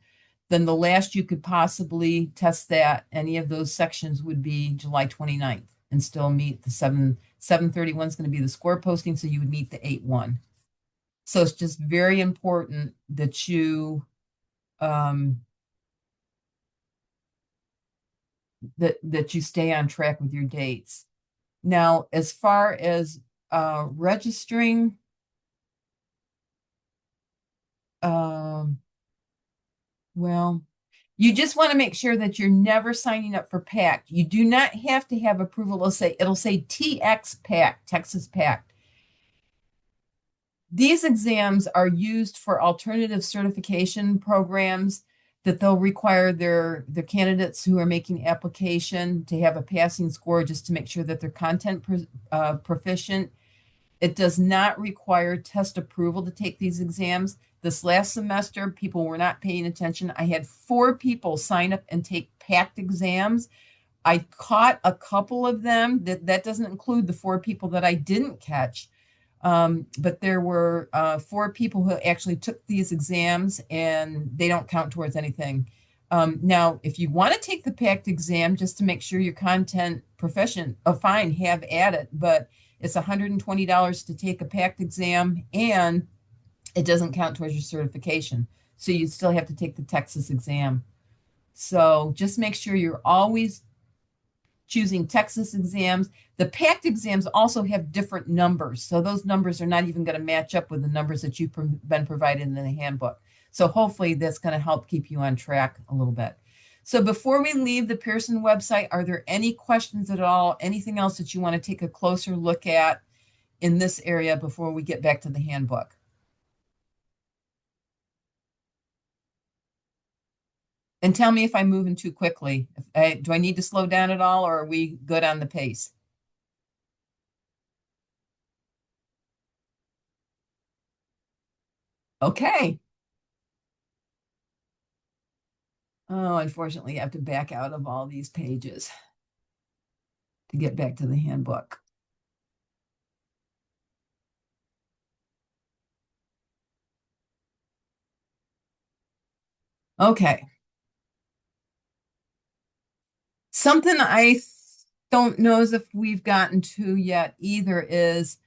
then the last you could possibly test that, any of those sections, would be July 29th and still meet the 731 is going to be the score posting, so you would meet the 8-1. So it's just very important that you that you stay on track with your dates. Now, as far as registering, well, you just want to make sure that you're never signing up for PACT. You do not have to have approval. It'll say TX PACT, Texas PACT. These exams are used for alternative certification programs that they'll require their candidates who are making application to have a passing score just to make sure that they're content proficient. It does not require test approval to take these exams. This last semester, people were not paying attention. I had 4 people sign up and take PACT exams. I caught a couple of them. That doesn't include the 4 people that I didn't catch. But there were 4 people who actually took these exams, and they don't count towards anything. Now, if you want to take the PACT exam just to make sure you're content proficient, fine, have at it. But it's $120 to take a PACT exam, and it doesn't count towards your certification. So you still have to take the Texas exam. So just make sure you're always choosing Texas exams. The PACT exams also have different numbers. So those numbers are not even going to match up with the numbers that you've been provided in the handbook. So hopefully that's going to help keep you on track a little bit. So before we leave the Pearson website, are there any questions at all? Anything else that you want to take a closer look at? in this area before we get back to the handbook. And tell me if I'm moving too quickly. Do I need to slow down at all, or are we good on the pace? Okay. Oh, unfortunately, I have to back out of all these pages to get back to the handbook. Okay. Something I don't know as if we've gotten to yet either is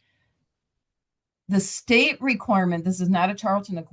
the state requirement. This is not a Charlton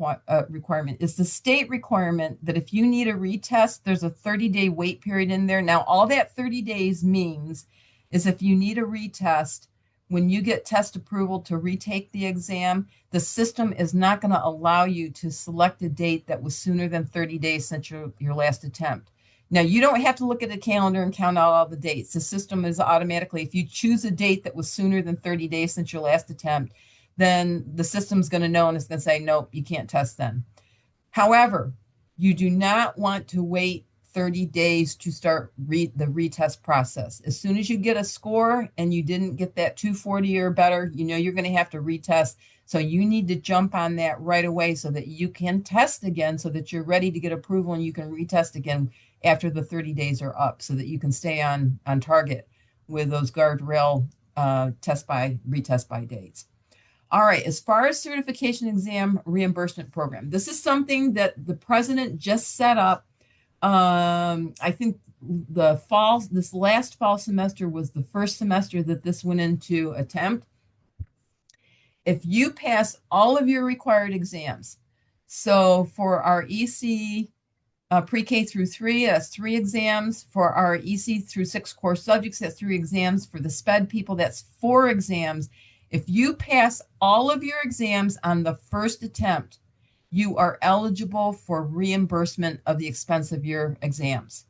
requirement. It's the state requirement that if you need a retest, there's a 30-day wait period in there. Now, all that 30 days means is if you need a retest, when you get test approval to retake the exam, the system is not going to allow you to select a date that was sooner than 30 days since your last attempt. Now, you don't have to look at a calendar and count out all the dates. The system is automatically, if you choose a date that was sooner than 30 days since your last attempt, then the system's going to know and it's going to say, nope, you can't test then. However, you do not want to wait 30 days to start the retest process. As soon as you get a score and you didn't get that 240 or better, you know you're going to have to retest. So you need to jump on that right away so that you can test again, so that you're ready to get approval and you can retest again after the 30 days are up, so that you can stay on target with those guardrail retest by dates. All right, as far as certification exam reimbursement program, this is something that the president just set up. I think this last fall semester was the first semester that this went into attempt. If you pass all of your required exams, so for our EC pre-K through 3, that's 3 exams. For our EC through 6 core subjects, that's 3 exams. For the SPED people, that's 4 exams. If you pass all of your exams on the first attempt, you are eligible for reimbursement of the expense of your exams.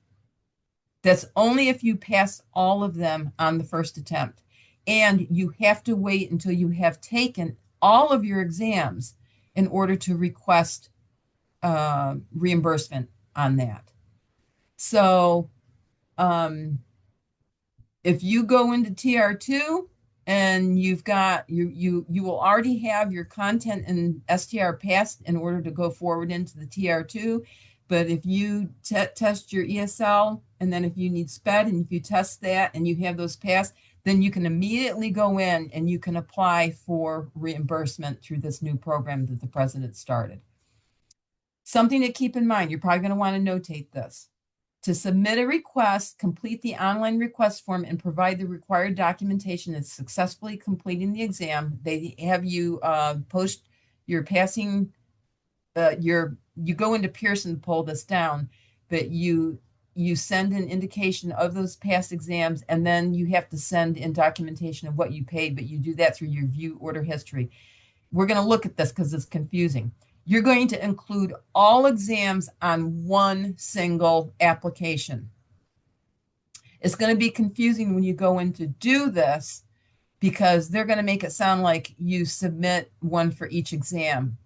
That's only if you pass all of them on the first attempt. And you have to wait until you have taken all of your exams in order to request reimbursement on that. So if you go into TR2 and you've got you will already have your content in STR passed in order to go forward into the TR2. But if you test your ESL, and then if you need SPED and if you test that and you have those passed, then you can immediately go in and you can apply for reimbursement through this new program that the president started. Something to keep in mind, you're probably going to want to notate this. To submit a request, complete the online request form and provide the required documentation in successfully completing the exam. They have you post your passing, you go into Pearson to pull this down, but you send an indication of those past exams, and then you have to send in documentation of what you paid, but you do that through your view order history. We're going to look at this because it's confusing. You're going to include all exams on one single application. It's going to be confusing when you go in to do this because they're going to make it sound like you submit one for each exam.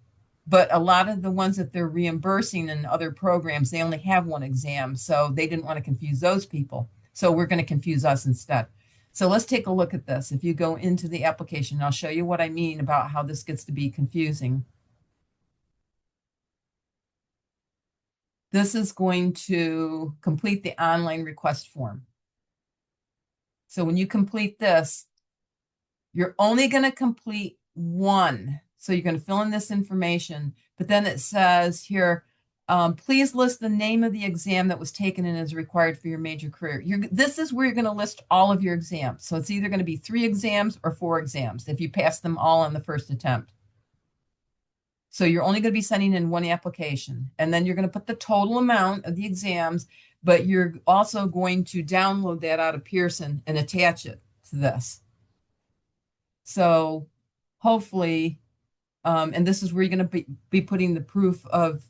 But a lot of the ones that they're reimbursing in other programs, they only have one exam. So they didn't want to confuse those people. So we're going to confuse us instead. So let's take a look at this. If you go into the application, I'll show you what I mean about how this gets to be confusing. This is going to complete the online request form. So when you complete this, you're only going to complete one. So you're going to fill in this information, but then it says here, please list the name of the exam that was taken and is required for your major career. This is where you're going to list all of your exams. So it's either going to be 3 exams or 4 exams if you pass them all on the first attempt. So you're only going to be sending in one application, and then you're going to put the total amount of the exams, but you're also going to download that out of Pearson and attach it to this. So hopefully, and this is where you're going to be putting the proof of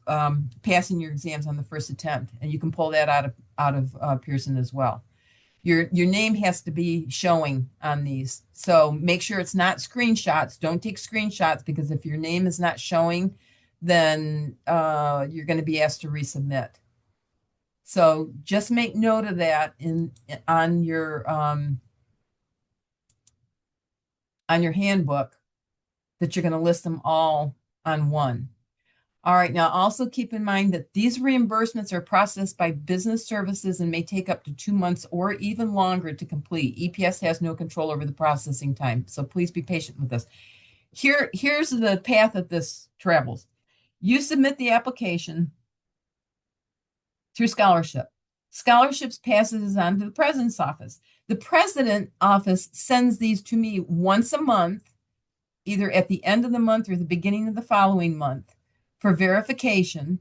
passing your exams on the first attempt, and you can pull that out of Pearson as well. Your name has to be showing on these. So make sure it's not screenshots. Don't take screenshots, because if your name is not showing, then you're going to be asked to resubmit. So just make note of that on your handbook, that you're going to list them all on one. All right, now also keep in mind that these reimbursements are processed by business services and may take up to 2 months or even longer to complete. EPS has no control over the processing time, so please be patient with this. Here's the path that this travels. You submit the application through scholarship. Scholarships passes on to the president's office. The president's office sends these to me once a month, either at the end of the month or the beginning of the following month, for verification.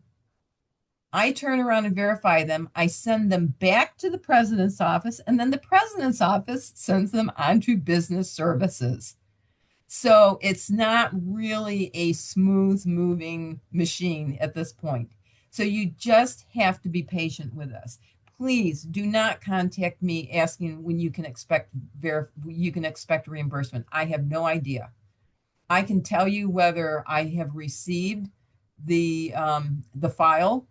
I turn around and verify them. I send them back to the president's office, and then the president's office sends them on to business services. So it's not really a smooth moving machine at this point. So you just have to be patient with us. Please do not contact me asking when you can expect reimbursement. I have no idea. I can tell you whether I have received the file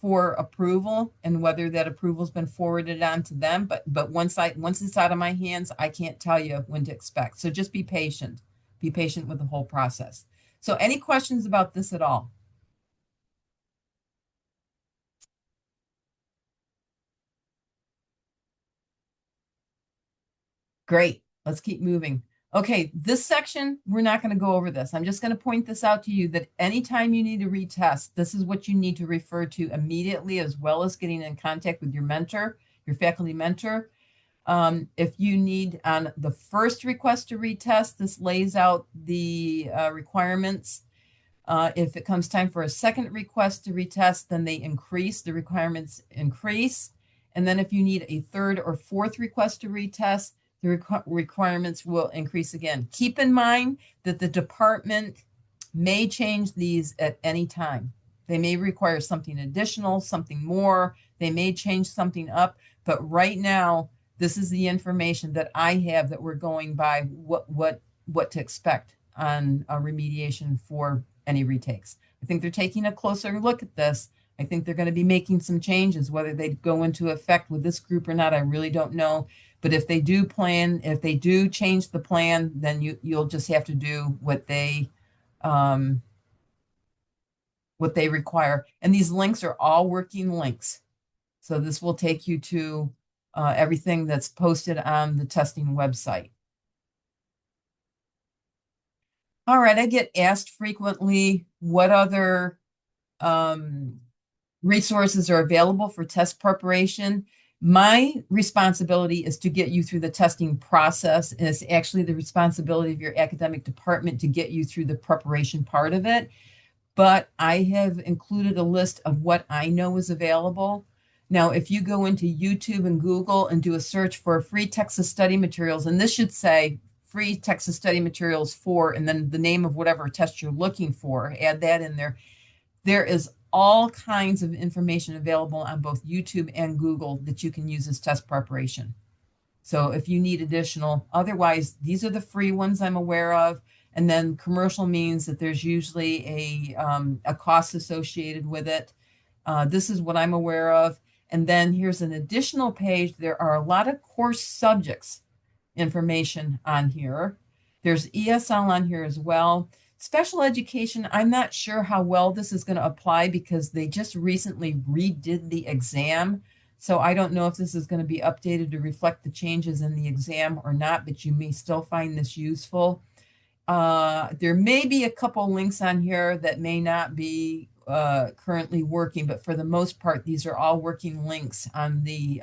for approval and whether that approval has been forwarded on to them. But once it's out of my hands, I can't tell you when to expect. So just be patient. Be patient with the whole process. So any questions about this at all? Great. Let's keep moving. Okay, this section, we're not going to go over this. I'm just going to point this out to you that anytime you need to retest, this is what you need to refer to immediately, as well as getting in contact with your mentor, your faculty mentor. If you need on the first request to retest, this lays out the requirements. If it comes time for a second request to retest, then they increase, the requirements increase. And then if you need a third or fourth request to retest, the requirements will increase again. Keep in mind that the department may change these at any time. They may require something additional, something more. They may change something up. But right now, this is the information that I have that we're going by what to expect on a remediation for any retakes. I think they're taking a closer look at this. I think they're going to be making some changes. Whether they go into effect with this group or not, I really don't know. But if they do change the plan, then you'll just have to do what they require. And these links are all working links. So this will take you to everything that's posted on the testing website. All right, I get asked frequently what other resources are available for test preparation. My responsibility is to get you through the testing process, and it's actually the responsibility of your academic department to get you through the preparation part of it. But I have included a list of what I know is available. Now, if you go into YouTube and Google and do a search for free Texas study materials, and this should say free Texas study materials for, and then the name of whatever test you're looking for, add that in there. There is all kinds of information available on both YouTube and Google that you can use as test preparation. So if you need additional, otherwise, these are the free ones I'm aware of. And then commercial means that there's usually a cost associated with it. This is what I'm aware of. And then here's an additional page. There are a lot of course subjects information on here. There's ESL on here as well. Special education, I'm not sure how well this is going to apply because they just recently redid the exam. So I don't know if this is going to be updated to reflect the changes in the exam or not, but you may still find this useful. There may be a couple links on here that may not be currently working, but for the most part, these are all working links on the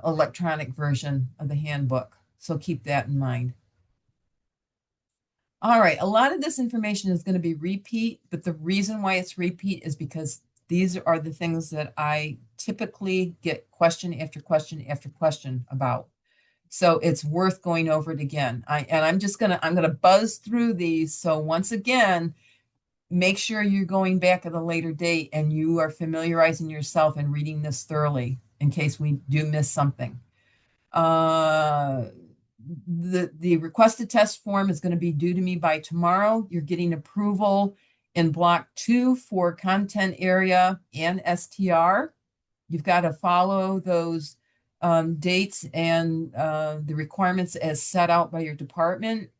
electronic version of the handbook. So keep that in mind. All right, a lot of this information is going to be repeat, but the reason why it's repeat is because these are the things that I typically get question after question after question about. So it's worth going over it again. I'm gonna buzz through these. So once again, make sure you're going back at a later date and you are familiarizing yourself and reading this thoroughly. in case we do miss something. The requested test form is going to be due to me by tomorrow. You're getting approval in block 2 for content area and STR. You've got to follow those dates and the requirements as set out by your department.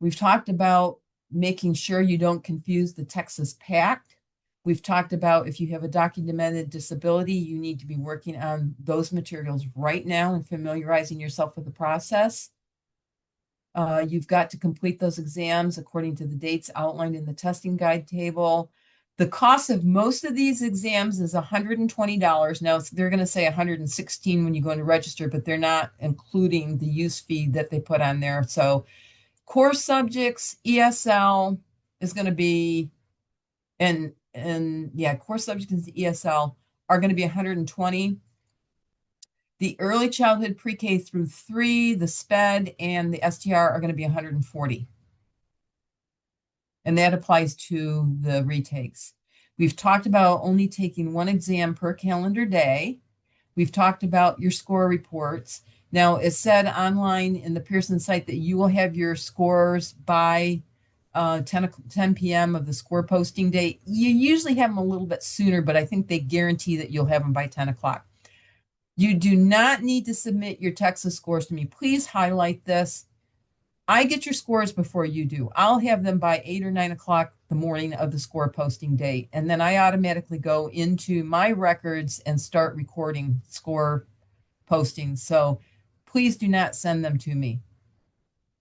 We've talked about making sure you don't confuse the Texas Pact. We've talked about if you have a documented disability, you need to be working on those materials right now and familiarizing yourself with the process. You've got to complete those exams according to the dates outlined in the testing guide table. The cost of most of these exams is $120. Now they're going to say $116 when you go into register, but they're not including the use fee that they put on there. So core subjects, ESL is going to be, and yeah, core subjects and ESL are going to be $120. The early childhood pre-K through 3, the SPED, and the STR are going to be $140. And that applies to the retakes. We've talked about only taking one exam per calendar day. We've talked about your score reports. Now, it's said online in the Pearson site that you will have your scores by 10 p.m. of the score posting date. You usually have them a little bit sooner, but I think they guarantee that you'll have them by 10 o'clock. You do not need to submit your Texas scores to me. Please highlight this. I get your scores before you do. I'll have them by 8 or 9 o'clock the morning of the score posting date. And then I automatically go into my records and start recording score postings. So please do not send them to me.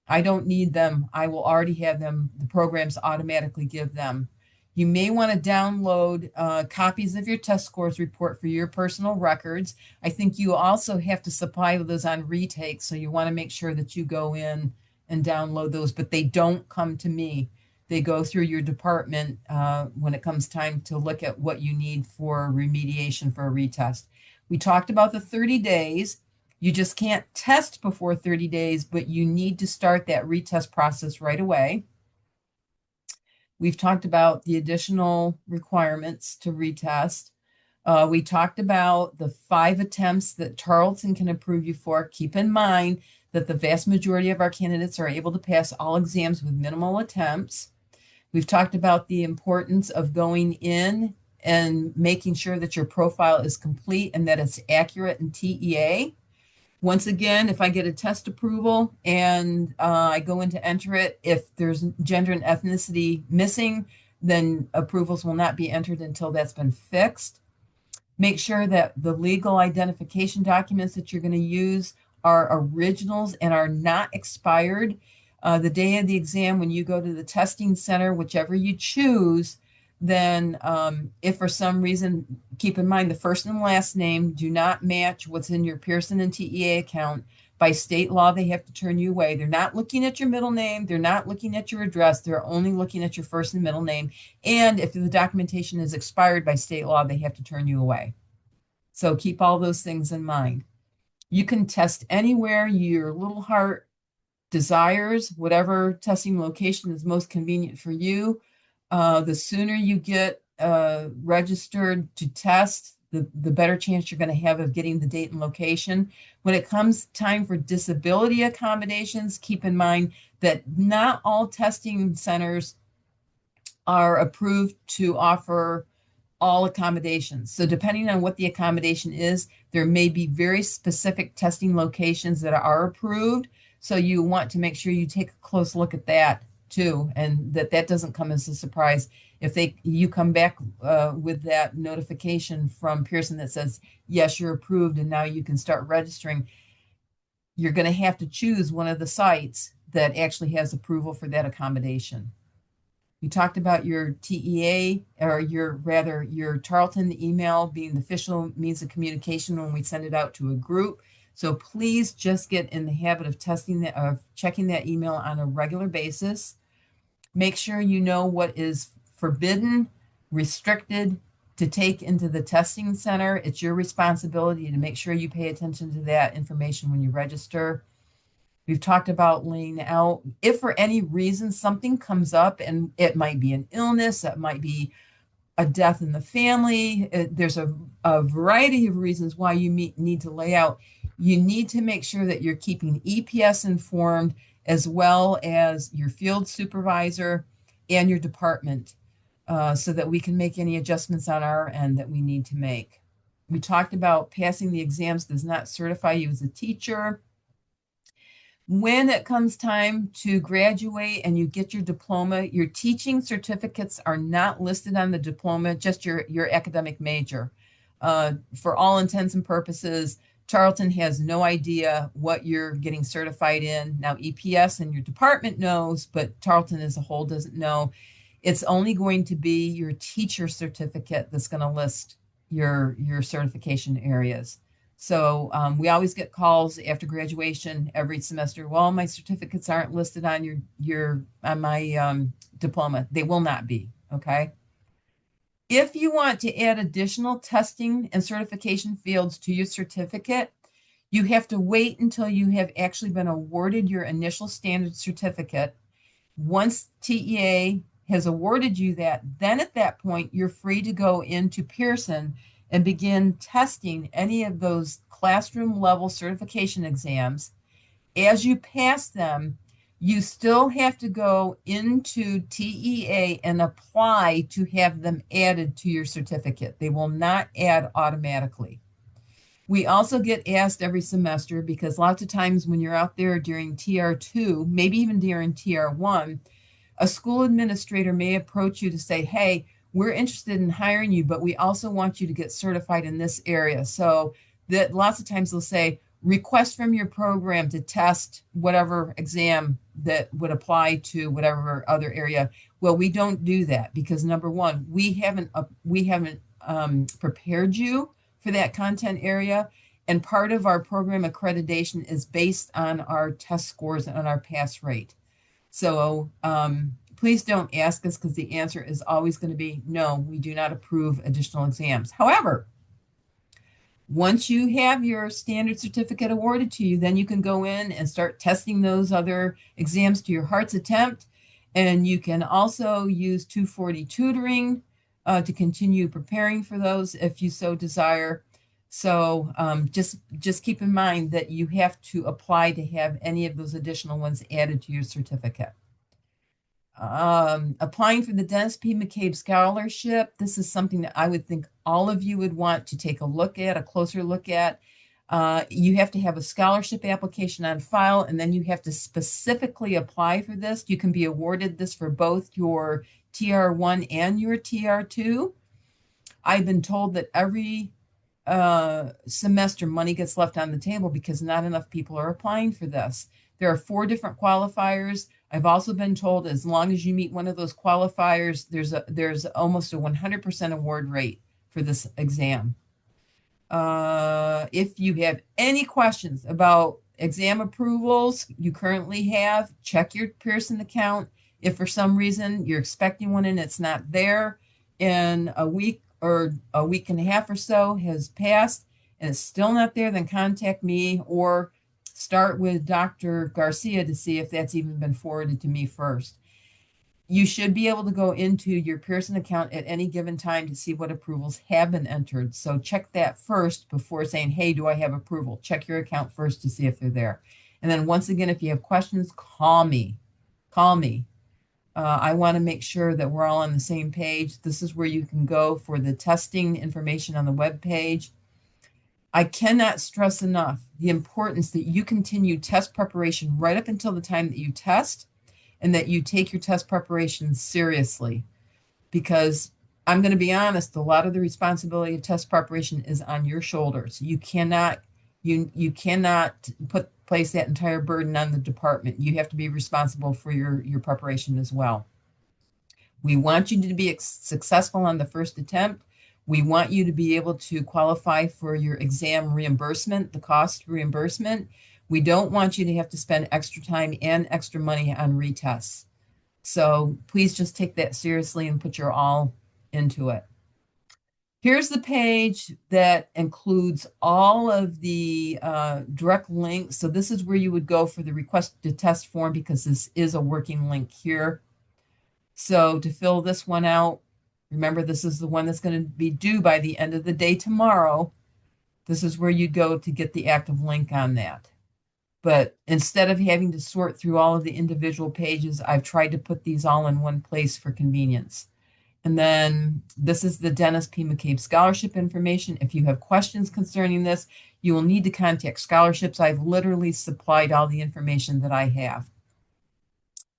I don't need them. I will already have them. The programs automatically give them. You may want to download copies of your test scores report for your personal records. I think you also have to supply those on retake. So you want to make sure that you go in and download those, but they don't come to me. They go through your department when it comes time to look at what you need for remediation for a retest. We talked about the 30 days. You just can't test before 30 days, but you need to start that retest process right away. We've talked about the additional requirements to retest. We talked about the 5 attempts that Tarleton can approve you for. Keep in mind that the vast majority of our candidates are able to pass all exams with minimal attempts. We've talked about the importance of going in and making sure that your profile is complete and that it's accurate in TEA. Once again, if I get a test approval and I go in to enter it, if there's gender and ethnicity missing, then approvals will not be entered until that's been fixed. Make sure that the legal identification documents that you're going to use are originals and are not expired. The day of the exam, when you go to the testing center, whichever you choose, then if for some reason, keep in mind the first and last name do not match what's in your Pearson and TEA account. By state law, they have to turn you away. They're not looking at your middle name. They're not looking at your address. They're only looking at your first and middle name. And if the documentation is expired by state law, they have to turn you away. So keep all those things in mind. You can test anywhere your little heart desires, whatever testing location is most convenient for you. The sooner you get registered to test, the better chance you're going to have of getting the date and location. When it comes time for disability accommodations, keep in mind that not all testing centers are approved to offer all accommodations. So depending on what the accommodation is, there may be very specific testing locations that are approved. So you want to make sure you take a close look at that too, and that doesn't come as a surprise. If you come back with that notification from Pearson that says, yes, you're approved and now you can start registering, you're going to have to choose one of the sites that actually has approval for that accommodation. We talked about your TEA, or your Tarleton email being the official means of communication when we send it out to a group. So please just get in the habit of checking that email on a regular basis. Make sure you know what is forbidden, restricted to take into the testing center. It's your responsibility to make sure you pay attention to that information when you register. We've talked about laying out, if for any reason something comes up, and it might be an illness, that might be a death in the family. There's a variety of reasons why you need to lay out. You need to make sure that you're keeping EPS informed, as well as your field supervisor and your department, so that we can make any adjustments on our end that we need to make. We talked about passing the exams does not certify you as a teacher. When it comes time to graduate and you get your diploma, your teaching certificates are not listed on the diploma, just your academic major. For all intents and purposes, Tarleton has no idea what you're getting certified in. Now, EPS and your department knows, but Tarleton as a whole doesn't know. It's only going to be your teacher certificate that's going to list your certification areas. So we always get calls after graduation every semester. Well, my certificates aren't listed on on my diploma. They will not be. Okay. If you want to add additional testing and certification fields to your certificate, you have to wait until you have actually been awarded your initial standard certificate. Once TEA has awarded you that, then at that point, you're free to go into Pearson and begin testing any of those classroom level certification exams. As you pass them, you still have to go into TEA and apply to have them added to your certificate. They will not add automatically. We also get asked every semester, because lots of times when you're out there during TR2, maybe even during TR1, a school administrator may approach you to say, hey, we're interested in hiring you, but we also want you to get certified in this area. So that lots of times they'll say, request from your program to test whatever exam that would apply to whatever other area. Well, we don't do that because, number one, we haven't prepared you for that content area. And part of our program accreditation is based on our test scores and on our pass rate. So please don't ask us, because the answer is always going to be no, we do not approve additional exams. However, once you have your standard certificate awarded to you, then you can go in and start testing those other exams to your heart's attempt. And you can also use 240 tutoring to continue preparing for those if you so desire. So just keep in mind that you have to apply to have any of those additional ones added to your certificate. Applying for the Dennis P. McCabe Scholarship. This is something that I would think all of you would want to take a look at, a closer look at. You have to have a scholarship application on file, and then you have to specifically apply for this. You can be awarded this for both your TR1 and your TR2. I've been told that every semester money gets left on the table because not enough people are applying for this. There are 4 different qualifiers. I've also been told as long as you meet one of those qualifiers, there's almost a 100% award rate for this exam. If you have any questions about exam approvals you currently have, check your Pearson account. If for some reason you're expecting one and it's not there, in a week or a week and a half or so has passed and it's still not there, then contact me or start with Dr. Garcia to see if that's even been forwarded to me first. You should be able to go into your Pearson account at any given time to see what approvals have been entered. So check that first before saying, hey, do I have approval? Check your account first to see if they're there. And then once again, if you have questions, call me. Call me. I want to make sure that we're all on the same page. This is where you can go for the testing information on the web page. I cannot stress enough the importance that you continue test preparation right up until the time that you test, and that you take your test preparation seriously. Because I'm going to be honest, a lot of the responsibility of test preparation is on your shoulders. You cannot place that entire burden on the department. You have to be responsible for your preparation as well. We want you to be successful on the first attempt. We want you to be able to qualify for your exam reimbursement, the cost reimbursement. We don't want you to have to spend extra time and extra money on retests. So please just take that seriously and put your all into it. Here's the page that includes all of the direct links. So this is where you would go for the request to test form, because this is a working link here. So to fill this one out, Remember, this is the one that's going to be due by the end of the day tomorrow. This is where you go to get the active link on that. But instead of having to sort through all of the individual pages, I've tried to put these all in one place for convenience. And then this is the Dennis P. McCabe Scholarship information. If you have questions concerning this, you will need to contact scholarships. I've literally supplied all the information that I have.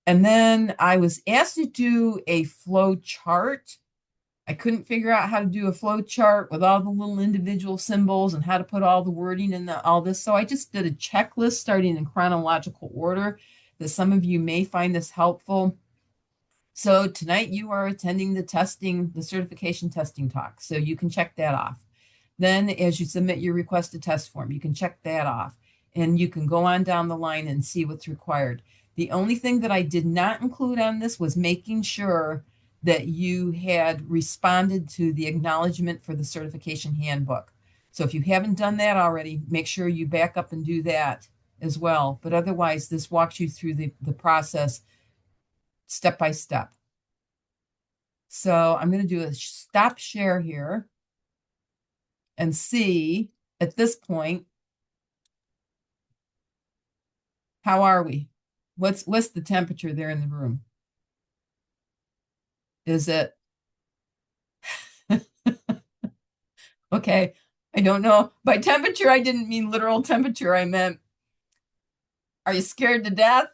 And then I was asked to do a flow chart. I couldn't figure out how to do a flow chart with all the little individual symbols and how to put all the wording in all this. So I just did a checklist starting in chronological order that some of you may find this helpful. So tonight you are attending the certification testing talk. So you can check that off. Then as you submit your requested test form, you can check that off and you can go on down the line and see what's required. The only thing that I did not include on this was making sure that you had responded to the acknowledgement for the certification handbook. So if you haven't done that already, make sure you back up and do that as well. But otherwise, this walks you through the process step by step. So I'm going to do a stop share here and see at this point, how are we? What's the temperature there in the room? Is it okay? I don't know. By temperature, I didn't mean literal temperature. I meant, are you scared to death?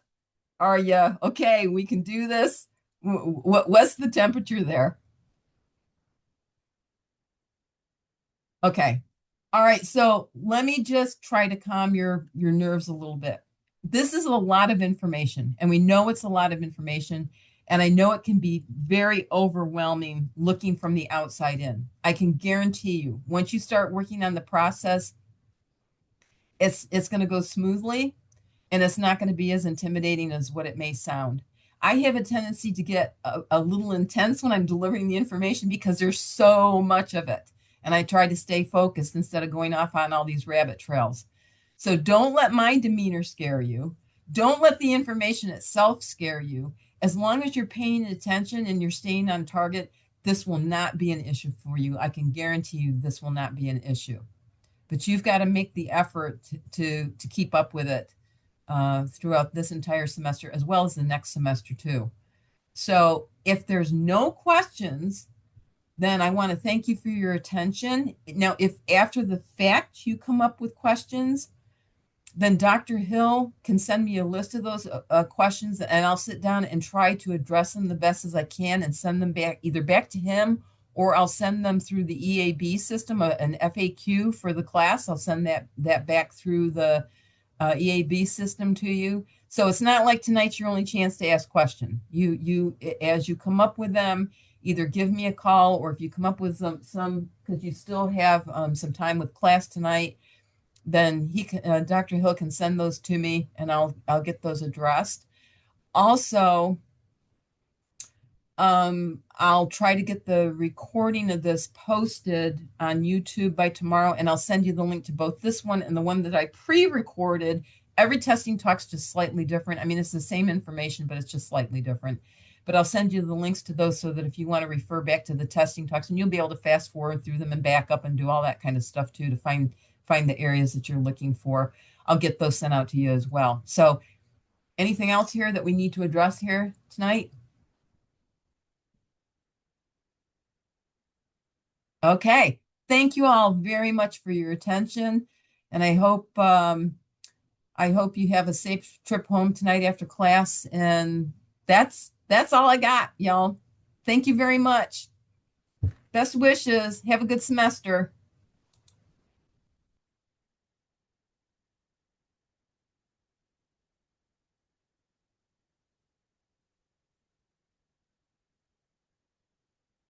Are you okay? We can do this. What's the temperature there? Okay. All right. So let me just try to calm your nerves a little bit. This is a lot of information, and we know it's a lot of information. And I know it can be very overwhelming looking from the outside in. I can guarantee you, once you start working on the process, it's going to go smoothly, and it's not going to be as intimidating as what it may sound. I have a tendency to get a little intense when I'm delivering the information because there's so much of it. And I try to stay focused instead of going off on all these rabbit trails. So don't let my demeanor scare you. Don't let the information itself scare you. As long as you're paying attention and you're staying on target, this will not be an issue for you. I can guarantee you this will not be an issue. But you've got to make the effort to keep up with it throughout this entire semester, as well as the next semester too. So if there's no questions, then I want to thank you for your attention. Now, if after the fact you come up with questions, then Dr. Hill can send me a list of those questions, and I'll sit down and try to address them the best as I can and send them back, either back to him, or I'll send them through the EAB system, an FAQ for the class. I'll send that back through the EAB system to you. So it's not like tonight's your only chance to ask question. You as you come up with them, either give me a call, or if you come up with some because you still have some time with class tonight, then Dr. Hill can send those to me, and I'll get those addressed. Also, I'll try to get the recording of this posted on YouTube by tomorrow, and I'll send you the link to both this one and the one that I pre-recorded. Every testing talk's just slightly different. I mean, it's the same information, but it's just slightly different. But I'll send you the links to those so that if you want to refer back to the testing talks, and you'll be able to fast forward through them and back up and do all that kind of stuff too to find the areas that you're looking for. I'll get those sent out to you as well. So anything else here that we need to address here tonight? Okay. Thank you all very much for your attention. And I hope you have a safe trip home tonight after class. And that's all I got, y'all. Thank you very much. Best wishes. Have a good semester.